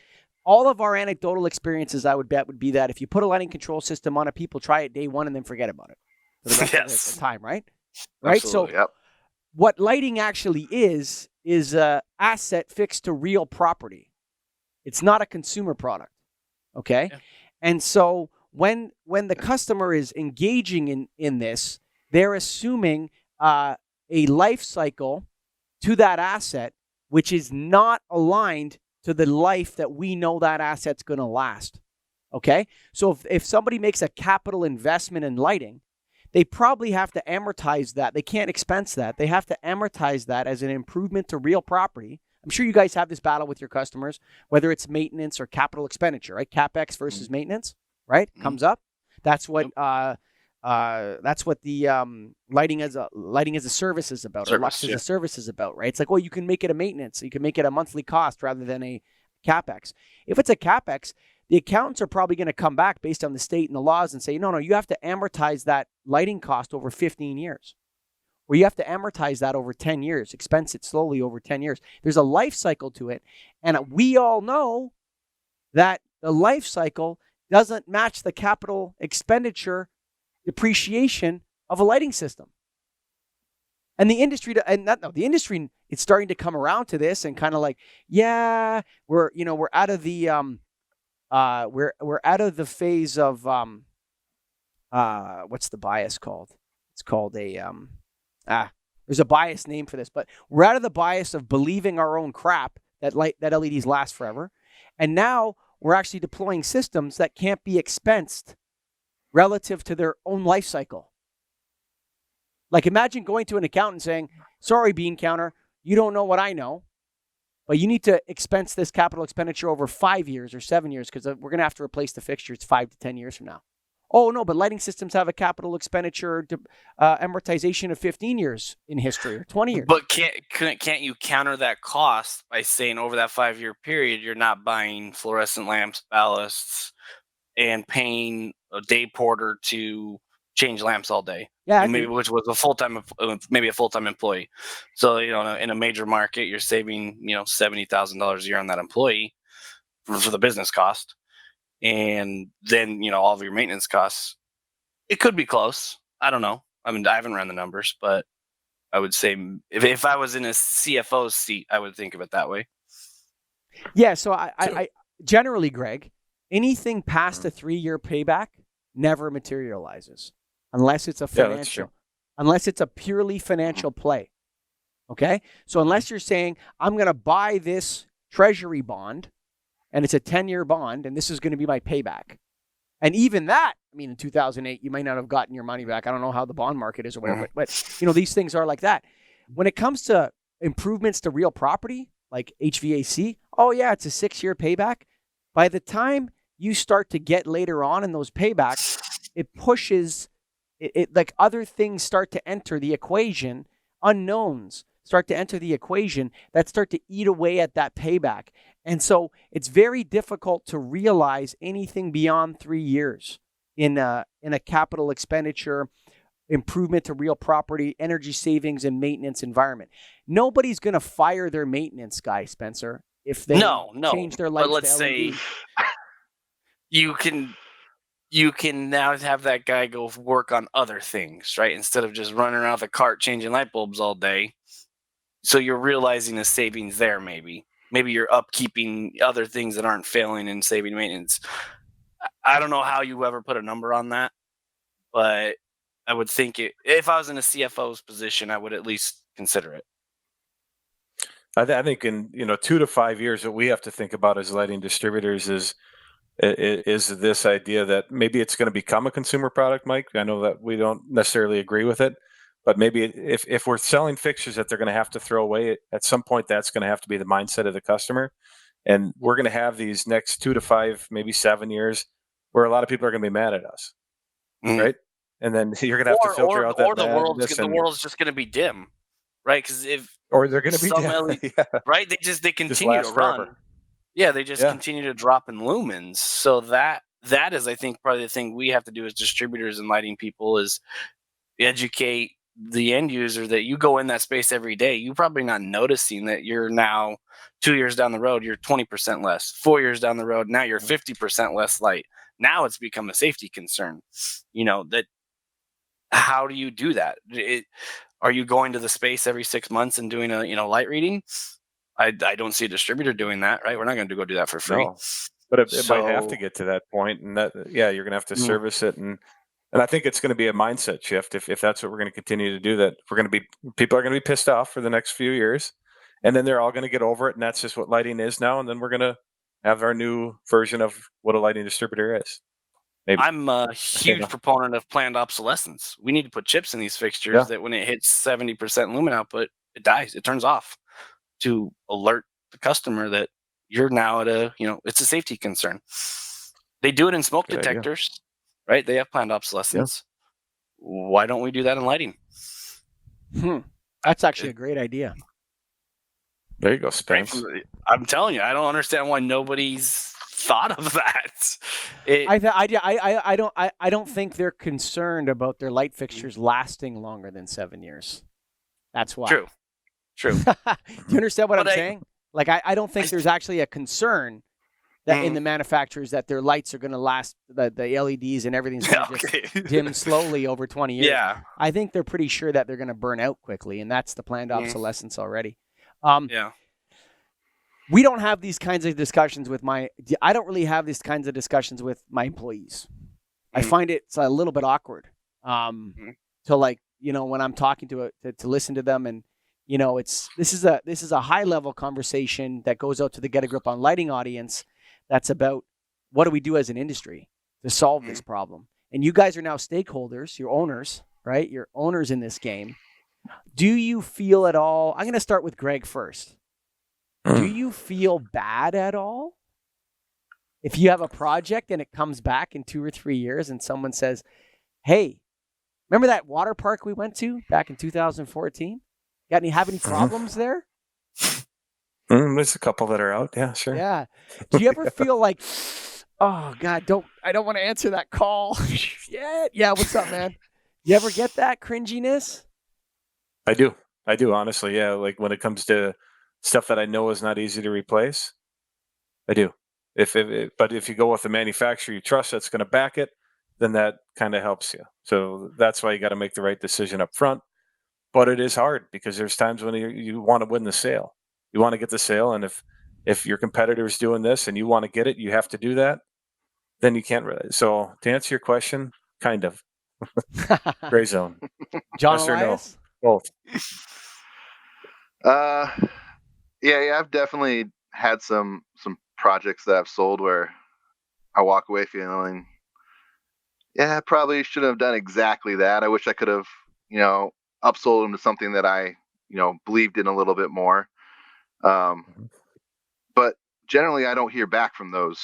All of our anecdotal experiences, I would bet, would be that if you put a lighting control system on it, people try it day one and then forget about it for the rest of the time, right? Right. Absolutely, so what lighting actually is a asset fixed to real property. It's not a consumer product. Okay. Yeah. And so when the customer is engaging in this, they're assuming a life cycle to that asset, which is not aligned to the life that we know that asset's going to last. Okay. So if somebody makes a capital investment in lighting, they probably have to amortize that. They can't expense that. They have to amortize that as an improvement to real property. I'm sure you guys have this battle with your customers, whether it's maintenance or capital expenditure, right? CapEx versus maintenance, right? Comes up. That's what the lighting as a service is about, or Lux as a service is about, right? It's like, well, you can make it a maintenance, you can make it a monthly cost rather than a CapEx. If it's a CapEx, the accountants are probably going to come back based on the state and the laws and say, no, you have to amortize that lighting cost over 15 years. Or you have to amortize that over 10 years, expense it slowly over 10 years. There's a life cycle to it. And we all know that the life cycle doesn't match the capital expenditure depreciation of a lighting system. And the industry, it's starting to come around to this and kind of like, we're out of the, we're out of the phase of, what's the bias called? It's called there's a bias name for this, but we're out of the bias of believing our own crap that LEDs last forever. And now we're actually deploying systems that can't be expensed relative to their own life cycle. Like imagine going to an accountant saying, sorry, bean counter, you don't know what I know, but you need to expense this capital expenditure over 5 years or 7 years because we're going to have to replace the fixtures 5 to 10 years from now. Oh, no, but lighting systems have a capital expenditure amortization of 15 years in history or 20 years. But can't you counter that cost by saying over that 5-year period, you're not buying fluorescent lamps, ballasts, and paying a day porter to change lamps all day? Yeah, which was a full-time employee. So, in a major market, you're saving, $70,000 a year on that employee for the business cost. And then, all of your maintenance costs, it could be close. I don't know. I mean, I haven't run the numbers, but I would say if I was in a CFO's seat, I would think of it that way. Yeah, so I generally, Greg, anything past a 3-year payback never materializes unless it's a unless it's a purely financial play. Okay? So unless you're saying, I'm going to buy this treasury bond and it's a 10-year bond and this is going to be my payback. And even that, I mean, in 2008, you might not have gotten your money back. I don't know how the bond market is or whatever, but these things are like that. When it comes to improvements to real property, like HVAC, oh yeah, it's a 6-year payback. By the time you start to get later on in those paybacks, it pushes it like other things start to enter the equation, unknowns start to enter the equation that start to eat away at that payback. And so it's very difficult to realize anything beyond 3 years in a capital expenditure, improvement to real property, energy savings, and maintenance environment. Nobody's going to fire their maintenance guy, Spencer, if they change their lights but let's to LED. say you can now have that guy go work on other things, right? Instead of just running around with a cart changing light bulbs all day. So you're realizing the savings there, maybe. Maybe you're upkeeping other things that aren't failing and saving maintenance. I don't know how you ever put a number on that, but I would think if I was in a CFO's position, I would at least consider it. I think in 2 to 5 years, what we have to think about as lighting distributors is this idea that maybe it's going to become a consumer product, Mike. I know that we don't necessarily agree with it, but maybe if we're selling fixtures that they're going to have to throw away, at some point that's going to have to be the mindset of the customer. And we're going to have these next 2 to 5, maybe 7 years where a lot of people are going to be mad at us, right? And then you're going to have to filter out that or the world's just going to be dim, right? Because or they're going to be dim, right? They continue to run. Forever. Yeah, they just continue to drop in lumens. So that is, I think, probably the thing we have to do as distributors and lighting people is educate the end user that you go in that space every day. You're probably not noticing that you're now 2 years down the road, you're 20% less. 4 years down the road, now you're 50% less light. Now it's become a safety concern. That. How do you do that? Are you going to the space every 6 months and doing a light reading? I don't see a distributor doing that, right? We're not going to go do that for free. No. But it might have to get to that point, and that you're going to have to service it, and I think it's going to be a mindset shift if that's what we're going to continue to do. That people are going to be pissed off for the next few years, and then they're all going to get over it, and that's just what lighting is now. And then we're going to have our new version of what a lighting distributor is. Maybe. I'm a huge proponent of planned obsolescence. We need to put chips in these fixtures that when it hits 70% lumen output, it dies. It turns off to alert the customer that you're now at it's a safety concern. They do it in smoke detectors, right? They have planned obsolescence. Yeah. Why don't we do that in lighting? That's actually a great idea. There you go, Spence. I'm telling you, I don't understand why nobody's thought of that. I don't think they're concerned about their light fixtures lasting longer than 7 years. That's why. True. Do you understand what I'm saying? Like, I don't think there's actually a concern that in the manufacturers that their lights are going to last, the LEDs and everything's going to just dim slowly over 20 years. Yeah. I think they're pretty sure that they're going to burn out quickly, and that's the planned obsolescence already. We don't have these kinds of discussions with I don't really have these kinds of discussions with my employees. I find it's a little bit awkward to when I'm talking to listen to them. And, this is a high level conversation that goes out to the Get a Grip on Lighting audience. That's about what do we do as an industry to solve this problem? And you guys are now stakeholders, you're owners, right? You're owners in this game. Do you feel at all? I'm going to start with Greg first. Do you feel bad at all if you have a project and it comes back in 2 or 3 years and someone says, hey, remember that water park we went to back in 2014? Have any problems there? There's a couple that are out. Yeah, sure. Yeah. Do you ever feel like, oh God, I don't want to answer that call. Yeah. What's up, man? You ever get that cringiness? I do, honestly. Yeah. Like when it comes to stuff that I know is not easy to replace, I do. But if you go with the manufacturer you trust that's going to back it, then that kind of helps you. So that's why you got to make the right decision up front. But it is hard because there's times when you want to win the sale. You want to get the sale, and if If your competitor's doing this and you want to get it, you have to do that. Then you can't really. So to answer your question, kind of gray zone. John Yes or no? Elias? Both. Yeah, I've definitely had some projects that I've sold where I walk away feeling, yeah, I probably should have done exactly that. I wish I could have, upsold them to something that I, believed in a little bit more. But generally, I don't hear back from those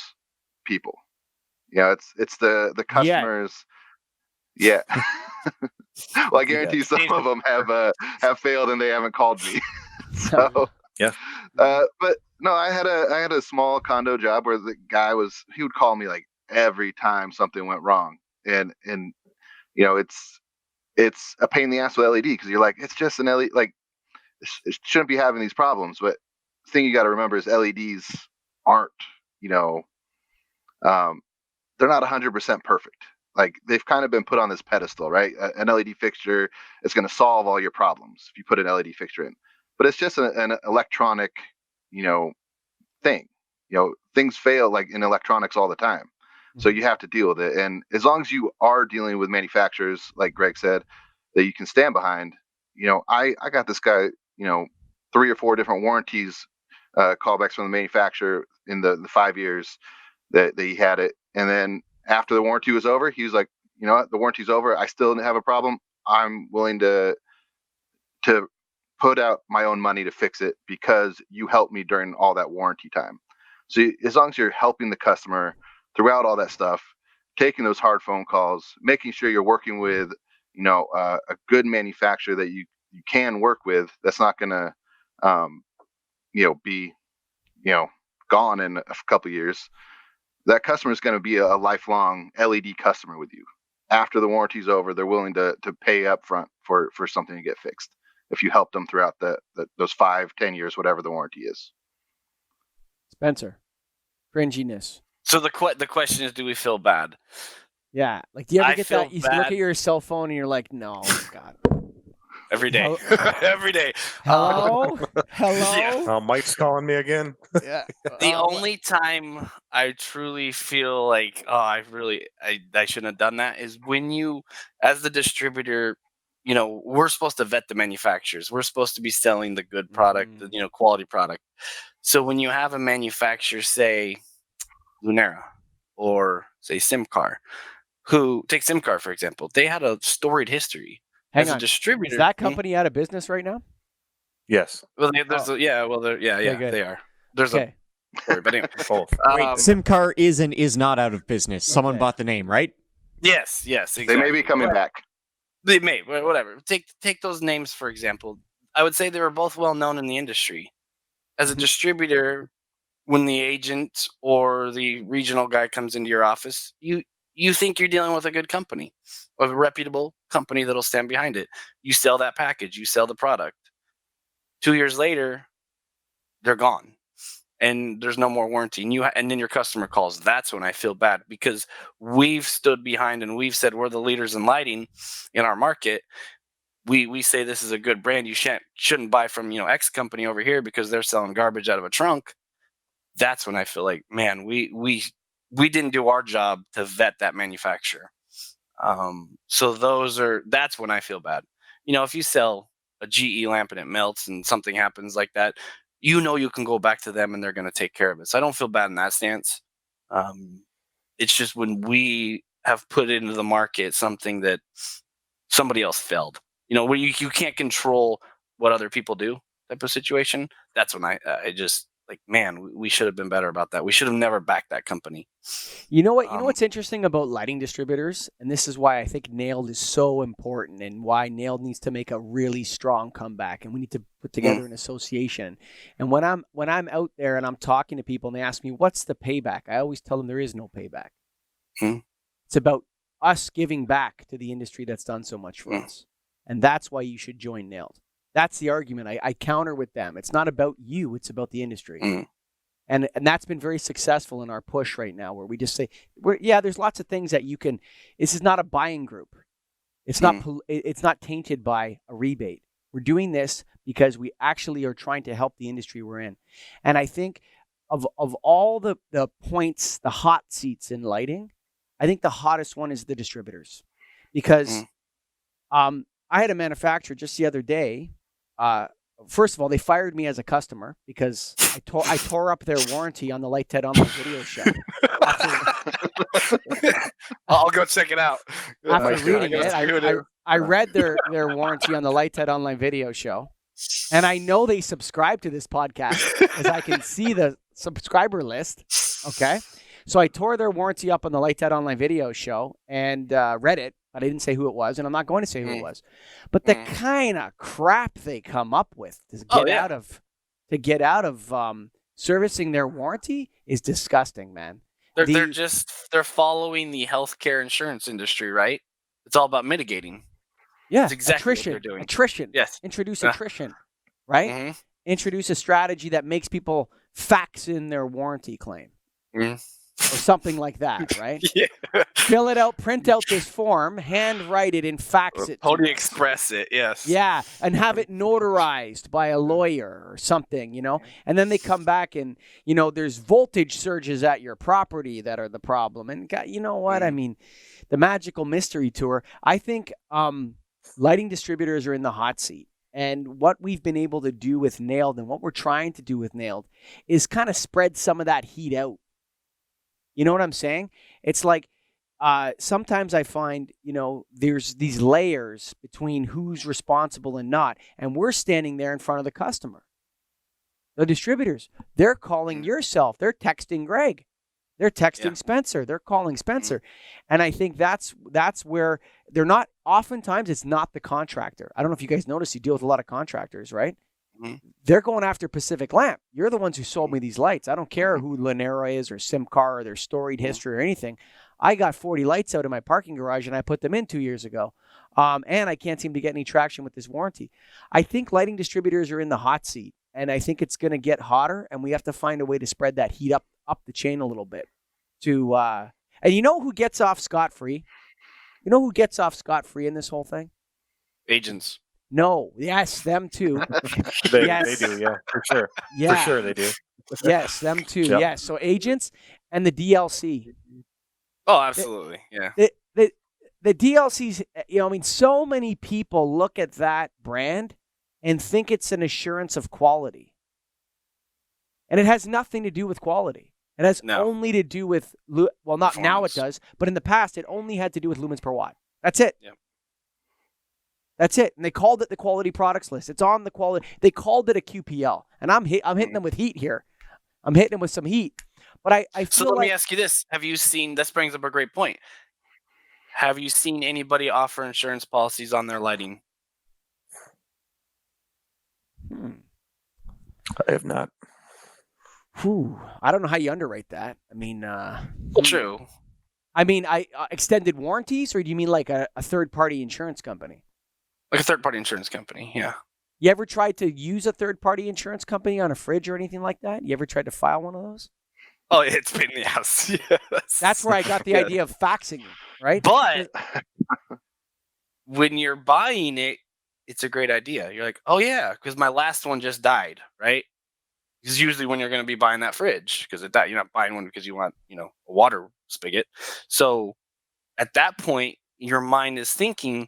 people. It's the customers. Yeah. Well, I guarantee some of them have failed and they haven't called me. So yeah. But no, I had a small condo job where the guy he would call me like every time something went wrong, and it's a pain in the ass with LED because you're like, it's just an LED, like it shouldn't be having these problems. But the thing you got to remember is LEDs aren't, they're not 100% perfect. Like they've kind of been put on this pedestal, right? An LED fixture is going to solve all your problems if you put an LED fixture in, but it's just an electronic, thing. Things fail like in electronics all the time. So you have to deal with it. And as long as you are dealing with manufacturers, like Greg said, that you can stand behind, I got this guy, 3 or 4 different warranties, callbacks from the manufacturer in the 5 years that he had it. And then after the warranty was over, he was like, you know what, the warranty's over. I still didn't have a problem. I'm willing to put out my own money to fix it because you helped me during all that warranty time. So as long as you're helping the customer throughout all that stuff, taking those hard phone calls, making sure you're working with, a good manufacturer that you can work with, that's not going to, be, gone in a couple of years. That customer is going to be a lifelong LED customer with you. After the warranty's over, they're willing to pay up front for something to get fixed if you help them throughout those 5-10 years, whatever the warranty is. Spencer, cringiness. So the question is, do we feel bad? Yeah, like do you ever get that? You bad. look at your cell phone and you're like, no, God. Every day. Every day. Hello? Yeah. Mike's calling me again. Yeah. The only time I truly feel like, I shouldn't have done that is when you, as the distributor, we're supposed to vet the manufacturers. We're supposed to be selling the good product, the quality product. So when you have a manufacturer, say Lunera or say SimCar, who take SimCar for example, they had a storied history. As a distributor, is that company out of business right now? Yes. Well, they are. There's a story, but anyway. Both. Wait, SimCar is and is not out of business. Someone bought the name, right? Yes, exactly. They may be coming back. They may, whatever. Take those names for example. I would say they were both well known in the industry. As a distributor, when the agent or the regional guy comes into your office, you think you're dealing with a good company, a reputable company that'll stand behind it. You sell that package, you sell the product. 2 years later, they're gone, and there's no more warranty. And then your customer calls. That's when I feel bad because we've stood behind and we've said we're the leaders in lighting in our market. We say this is a good brand. You shouldn't buy from X company over here because they're selling garbage out of a trunk. That's when I feel like, man, we didn't do our job to vet that manufacturer. So that's when I feel bad. If you sell a GE lamp and it melts and something happens like that, you can go back to them and they're going to take care of it. So I don't feel bad in that stance. It's just when we have put into the market something that somebody else failed, where you can't control what other people do type of situation. That's when I just like, man, we should have been better about that. We should have never backed that company. You know what? What's interesting about lighting distributors, and this is why I think Nailed is so important, and why Nailed needs to make a really strong comeback, and we need to put together an association. And when I'm out there and I'm talking to people and they ask me what's the payback, I always tell them there is no payback. It's about us giving back to the industry that's done so much for us, and that's why you should join Nailed. That's the argument. I counter with them. It's not about you. It's about the industry. And that's been very successful in our push right now, where we just say, there's lots of things that you can. This is not a buying group. It's not tainted by a rebate. We're doing this because we actually are trying to help the industry we're in. And I think of all the points, the hot seats in lighting, I think the hottest one is the distributors, because I had a manufacturer just the other day. First of all, they fired me as a customer because I tore up their warranty on the Light Ted Online video show. I'll go check it out. After reading it, I read their warranty on the Light Ted Online video show, and I know they subscribe to this podcast because I can see the subscriber list. Okay, so I tore their warranty up on the Light Ted Online video show and read it. I didn't say who it was, and I'm not going to say who it was. But the kind of crap they come up with to get out of servicing their warranty is disgusting, man. They're following the healthcare insurance industry, right? It's all about mitigating. Yeah, that's exactly attrition, what they're doing. Attrition. Yes. Introduce attrition, right? Introduce a strategy that makes people fax in their warranty claim. Or something like that, right? Yeah. Fill it out, print out this form, hand write it, and fax it. Pony Express it, yes. Yeah, and have it notarized by a lawyer or something, you know? And then they come back and, you know, there's voltage surges at your property that are the problem. And you know what? I mean, the magical mystery tour, I think lighting distributors are in the hot seat. And what we've been able to do with Nailed and what we're trying to do with Nailed is kind of spread some of that heat out. You know what I'm saying? It's like sometimes I find, you know, there's these layers between who's responsible and not. And we're standing there in front of the customer. The distributors, they're calling yourself. They're texting Greg. They're texting Spencer. They're calling Spencer. And I think that's where they're not, oftentimes it's not the contractor. I don't know if you guys notice, you deal with a lot of contractors, right? They're going after Pacific Lamp. You're the ones who sold me these lights. I don't care who Lanera is or SimCar or their storied history or anything. I got 40 lights out in my parking garage and I put them in 2 years ago. And I can't seem to get any traction with this warranty. I think lighting distributors are in the hot seat, and I think it's going to get hotter, and we have to find a way to spread that heat up the chain a little bit. And you know who gets off scot-free? You know who gets off scot-free in this whole thing? Agents. No. Yes, them too. They Yes. do, yeah, for sure. Yeah. For sure they do. Yes, them too. Yep. Yes. So agents and the DLC. Oh, absolutely. Yeah. The DLCs, you know, I mean, so many people look at that brand and think it's an assurance of quality. And it has nothing to do with quality. It has only to do with, well, not now it does, but in the past, it only had to do with lumens per watt. That's it. Yep. That's it. And they called it the quality products list. It's on the quality. They called it a QPL. And I'm hitting them with heat here. I'm hitting them with some heat. But I feel so let me ask you this. Have you seen, this brings up a great point. Have you seen anybody offer insurance policies on their lighting? I have not. I don't know how you underrate that. I mean, True. I mean, extended warranties, or do you mean like a third-party insurance company? Like a third-party insurance company, yeah. You ever tried to use a third-party insurance company on a fridge or anything like that? You ever tried to file one of those? Oh, it's been, yes. That's where I got the idea of faxing it, right? But when you're buying it, it's a great idea. You're like, oh, yeah, because my last one just died, right? Because usually when you're going to be buying that fridge, because it died, you're not buying one because you want, you know, a water spigot. So at that point, your mind is thinking,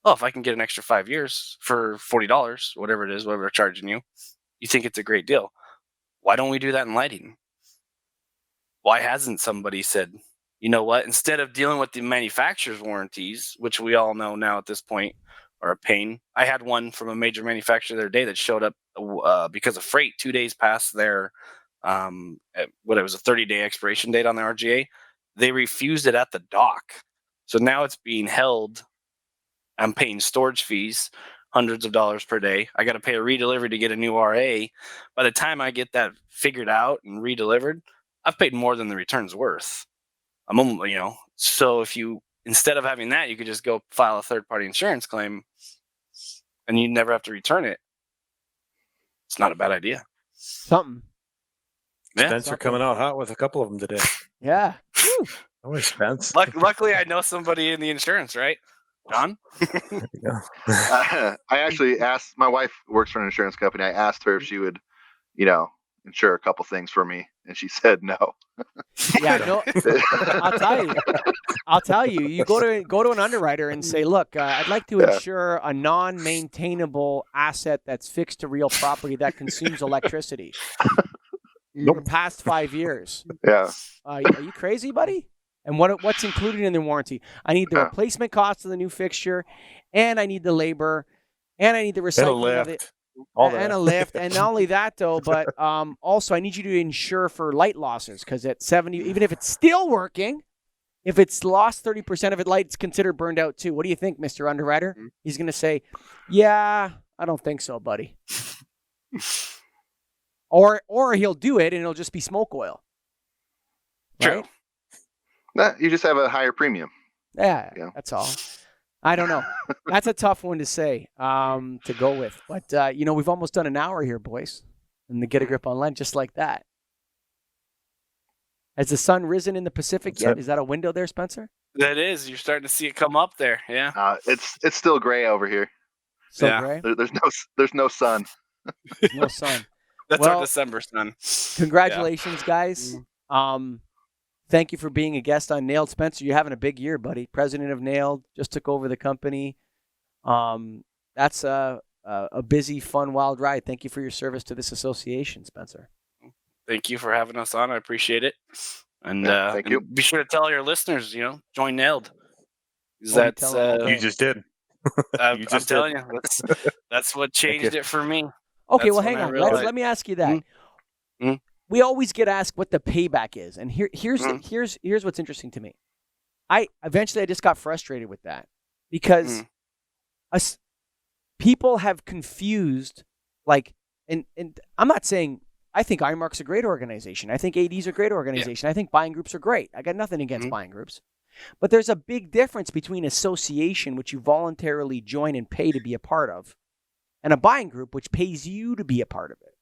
oh, if I can get an extra 5 years for $40, whatever it is, whatever they're charging you, you think it's a great deal. Why don't we do that in lighting? Why hasn't somebody said, you know what, instead of dealing with the manufacturer's warranties, which we all know now at this point are a pain. I had one from a major manufacturer the other day that showed up because of freight 2 days past their, it was a 30-day expiration date on the RGA. They refused it at the dock. So now it's being held. I'm paying storage fees, hundreds of dollars per day. I got to pay a redelivery to get a new RA. By the time I get that figured out and redelivered, I've paid more than the return's worth. So if you, instead of having that, you could just go file a third-party insurance claim and you never have to return it. It's not a bad idea. Something. Yeah. Spencer coming out hot with a couple of them today. Yeah. Oh, Spence. Luckily, I know somebody in the insurance, right? John? There you go. I actually asked, my wife works for an insurance company. I asked her if she would, insure a couple things for me, and she said no. Yeah, no. I'll tell you. You go to an underwriter and say, "Look, I'd like to insure a non-maintainable asset that's fixed to real property that consumes electricity for the past 5 years." Yeah. Are you crazy, buddy? And what's included in the warranty? I need the replacement cost of the new fixture, and I need the labor, and I need the recycling of it. And a lift, and not only that though, but also I need you to insure for light losses, because at 70, even if it's still working, if it's lost 30% of its light, it's considered burned out too. What do you think, Mr. Underwriter? He's going to say, "Yeah, I don't think so, buddy." or he'll do it and it'll just be smoke oil. Right? True. You just have a higher premium. Yeah, that's all. I don't know. That's a tough one to say, to go with. But, we've almost done an hour here, boys. And the Get a Grip on Lent, just like that. Has the sun risen in the Pacific yet? Is that a window there, Spencer? That is. You're starting to see it come up there. Yeah. It's still gray over here. Gray? There's no sun. There's no sun. That's our December sun. Congratulations, guys. Thank you for being a guest on Nailed. Spencer, you're having a big year, buddy. President of Nailed, just took over the company. That's a busy, fun, wild ride. Thank you for your service to this association, Spencer. Thank you for having us on. I appreciate it. And thank you. Be sure to tell your listeners, join Nailed. That's you just did. I'm telling you, that's what changed it for me. Okay, well, hang on. Let me ask you that. We always get asked what the payback is, and here's what's interesting to me. I just got frustrated with that because people have confused, and I'm not saying I think IMARC's a great organization. I think AD's a great organization. I think buying groups are great. I got nothing against buying groups, but there's a big difference between association, which you voluntarily join and pay to be a part of, and a buying group, which pays you to be a part of it.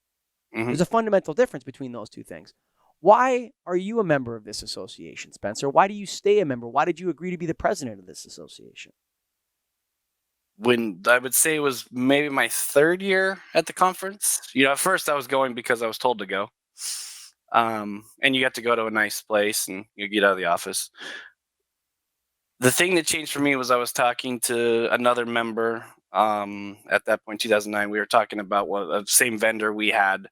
There's a fundamental difference between those two things. Why are you a member of this association, Spencer? Why do you stay a member? Why did you agree to be the president of this association? When I would say it was maybe my third year at the conference. At first I was going because I was told to go. And you got to go to a nice place and you get out of the office. The thing that changed for me was I was talking to another member. At that point, 2009, we were talking about the same vendor we had,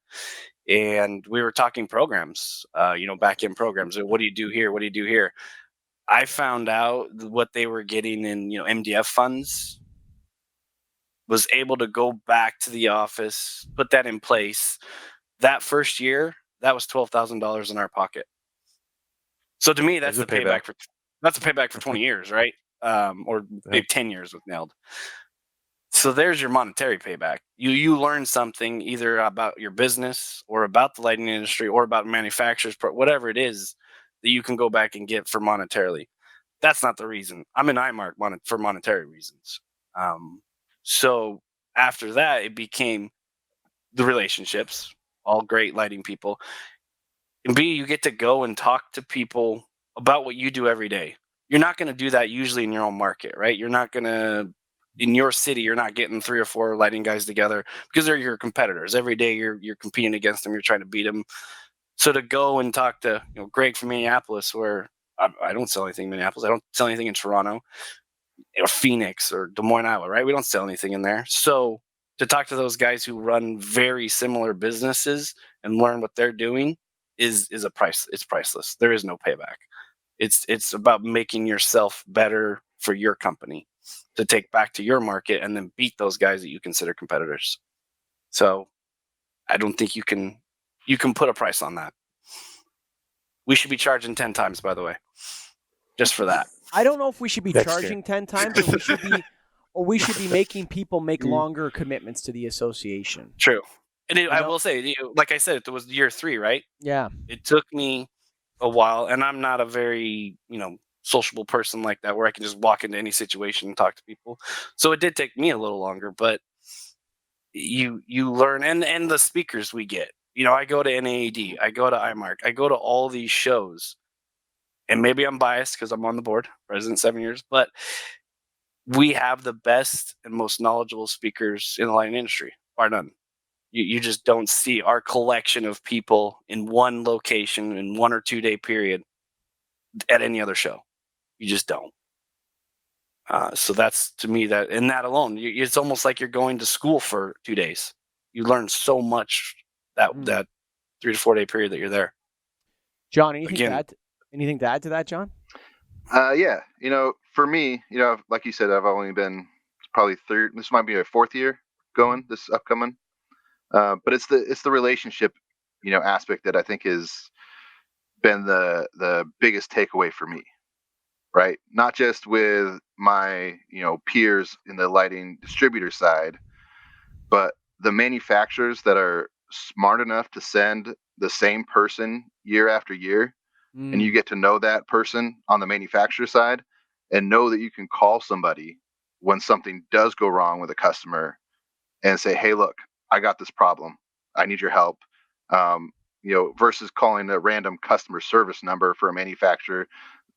and we were talking programs, back-end programs. What do you do here? What do you do here? I found out what they were getting in, MDF funds, was able to go back to the office, put that in place. That first year, that was $12,000 in our pocket. So to me, that's a payback for 20 years, right? Or maybe 10 years with Nailed. So there's your monetary payback. You learn something either about your business or about the lighting industry or about manufacturers, whatever it is that you can go back and get for monetarily. That's not the reason. I'm in IMARC for monetary reasons. So after that, it became the relationships, all great lighting people. And B, you get to go and talk to people about what you do every day. You're not going to do that usually in your own market, right? You're not going to... In your city, you're not getting 3 or 4 lighting guys together because they're your competitors. Every day you're competing against them. You're trying to beat them. So to go and talk to Greg from Minneapolis, where I don't sell anything in Minneapolis. I don't sell anything in Toronto or Phoenix or Des Moines, Iowa, right? We don't sell anything in there. So to talk to those guys who run very similar businesses and learn what they're doing is a price. It's priceless. There is no payback. It's about making yourself better for your company to take back to your market and then beat those guys that you consider competitors. So I don't think you can put a price on that. We should be charging 10 times, by the way, just for that. I don't know if we should be charging 10 times or we should be making people make longer commitments to the association. True. And I will say, like I said, it was year 3, right? Yeah. It took me a while, and I'm not a very, sociable person like that where I can just walk into any situation and talk to people. So it did take me a little longer, but you learn, and the speakers we get. I go to NAAD, I go to IMARC, I go to all these shows, and maybe I'm biased because I'm on the board, president 7 years, but we have the best and most knowledgeable speakers in the lighting industry, bar none. You just don't see our collection of people in one location in 1 or 2 day period at any other show. You just don't. So that's, to me, that alone, it's almost like you're going to school for 2 days. You learn so much that 3 to 4 day period that you're there. John, anything to add to that, John? Yeah, for me, like you said, I've only been probably this might be a 4th year going this upcoming. But it's the relationship, aspect that I think has been the biggest takeaway for me, right? Not just with my, peers in the lighting distributor side, but the manufacturers that are smart enough to send the same person year after year. And you get to know that person on the manufacturer side and know that you can call somebody when something does go wrong with a customer and say, hey, look, I got this problem. I need your help. Versus calling a random customer service number for a manufacturer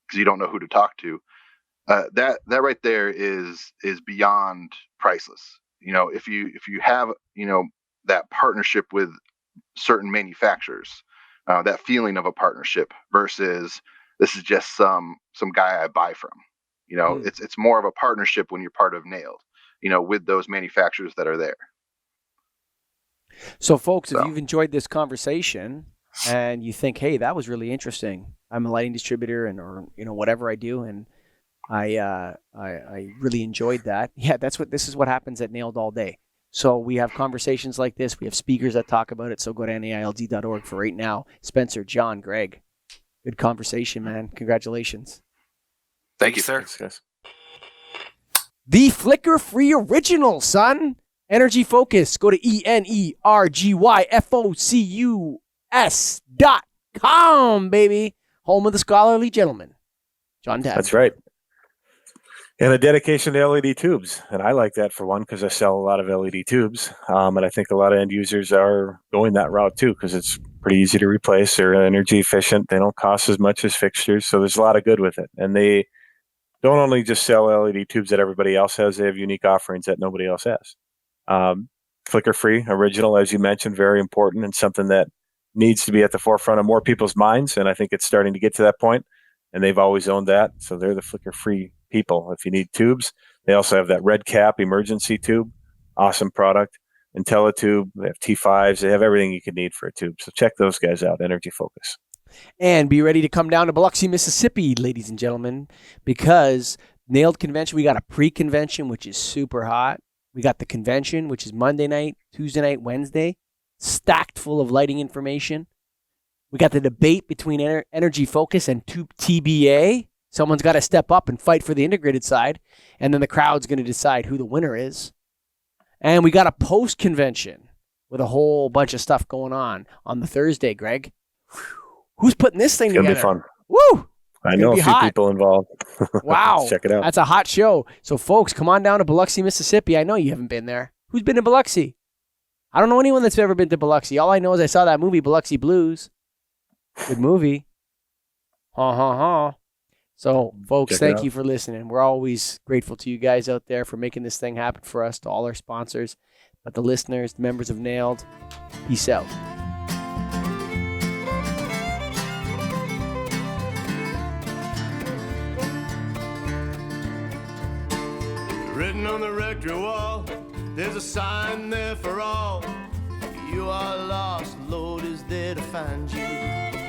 because you don't know who to talk to. That right there is beyond priceless. If you have, that partnership with certain manufacturers, that feeling of a partnership versus this is just some guy I buy from. It's more of a partnership when you're part of Nailed, with those manufacturers that are there. So, folks, if you've enjoyed this conversation and you think, hey, that was really interesting, I'm a lighting distributor or whatever I do, and I really enjoyed that. Yeah, this is what happens at Nailed all day. So we have conversations like this. We have speakers that talk about it. So go to NAILD.org for right now. Spencer, John, Greg, good conversation, man. Congratulations. Thank you, sir. Thanks, guys. The flicker-free original, son. Energy Focus. Go to ENERGYFOCUS.com, baby. Home of the scholarly gentleman. John Dad. That's right. And a dedication to LED tubes. And I like that for one, because I sell a lot of LED tubes. And I think a lot of end users are going that route too, because it's pretty easy to replace. They're energy efficient. They don't cost as much as fixtures. So there's a lot of good with it. And they don't only just sell LED tubes that everybody else has. They have unique offerings that nobody else has. Flicker-free, original, as you mentioned, very important and something that needs to be at the forefront of more people's minds. And I think it's starting to get to that point. And they've always owned that. So they're the flicker-free people. If you need tubes, they also have that red cap emergency tube. Awesome product. IntelliTube, they have T5s. They have everything you could need for a tube. So check those guys out, Energy Focus. And be ready to come down to Biloxi, Mississippi, ladies and gentlemen, because Nailed Convention, we got a pre-convention, which is super hot. We got the convention, which is Monday night, Tuesday night, Wednesday, stacked full of lighting information. We got the debate between Energy Focus and Tube TBA. Someone's got to step up and fight for the integrated side, and then the crowd's going to decide who the winner is. And we got a post-convention with a whole bunch of stuff going on the Thursday, Greg. Who's putting this thing together? It's going to be Woo! fun. I know a few people involved. Wow. Check it out. That's a hot show. So, folks, come on down to Biloxi, Mississippi. I know you haven't been there. Who's been to Biloxi? I don't know anyone that's ever been to Biloxi. All I know is I saw that movie, Biloxi Blues. Good movie. So, folks, thank you for listening. We're always grateful to you guys out there for making this thing happen for us, to all our sponsors, but the listeners, the members of Nailed, peace out. Written on the rectory wall, there's a sign there for all. If you are lost, Lord is there to find you.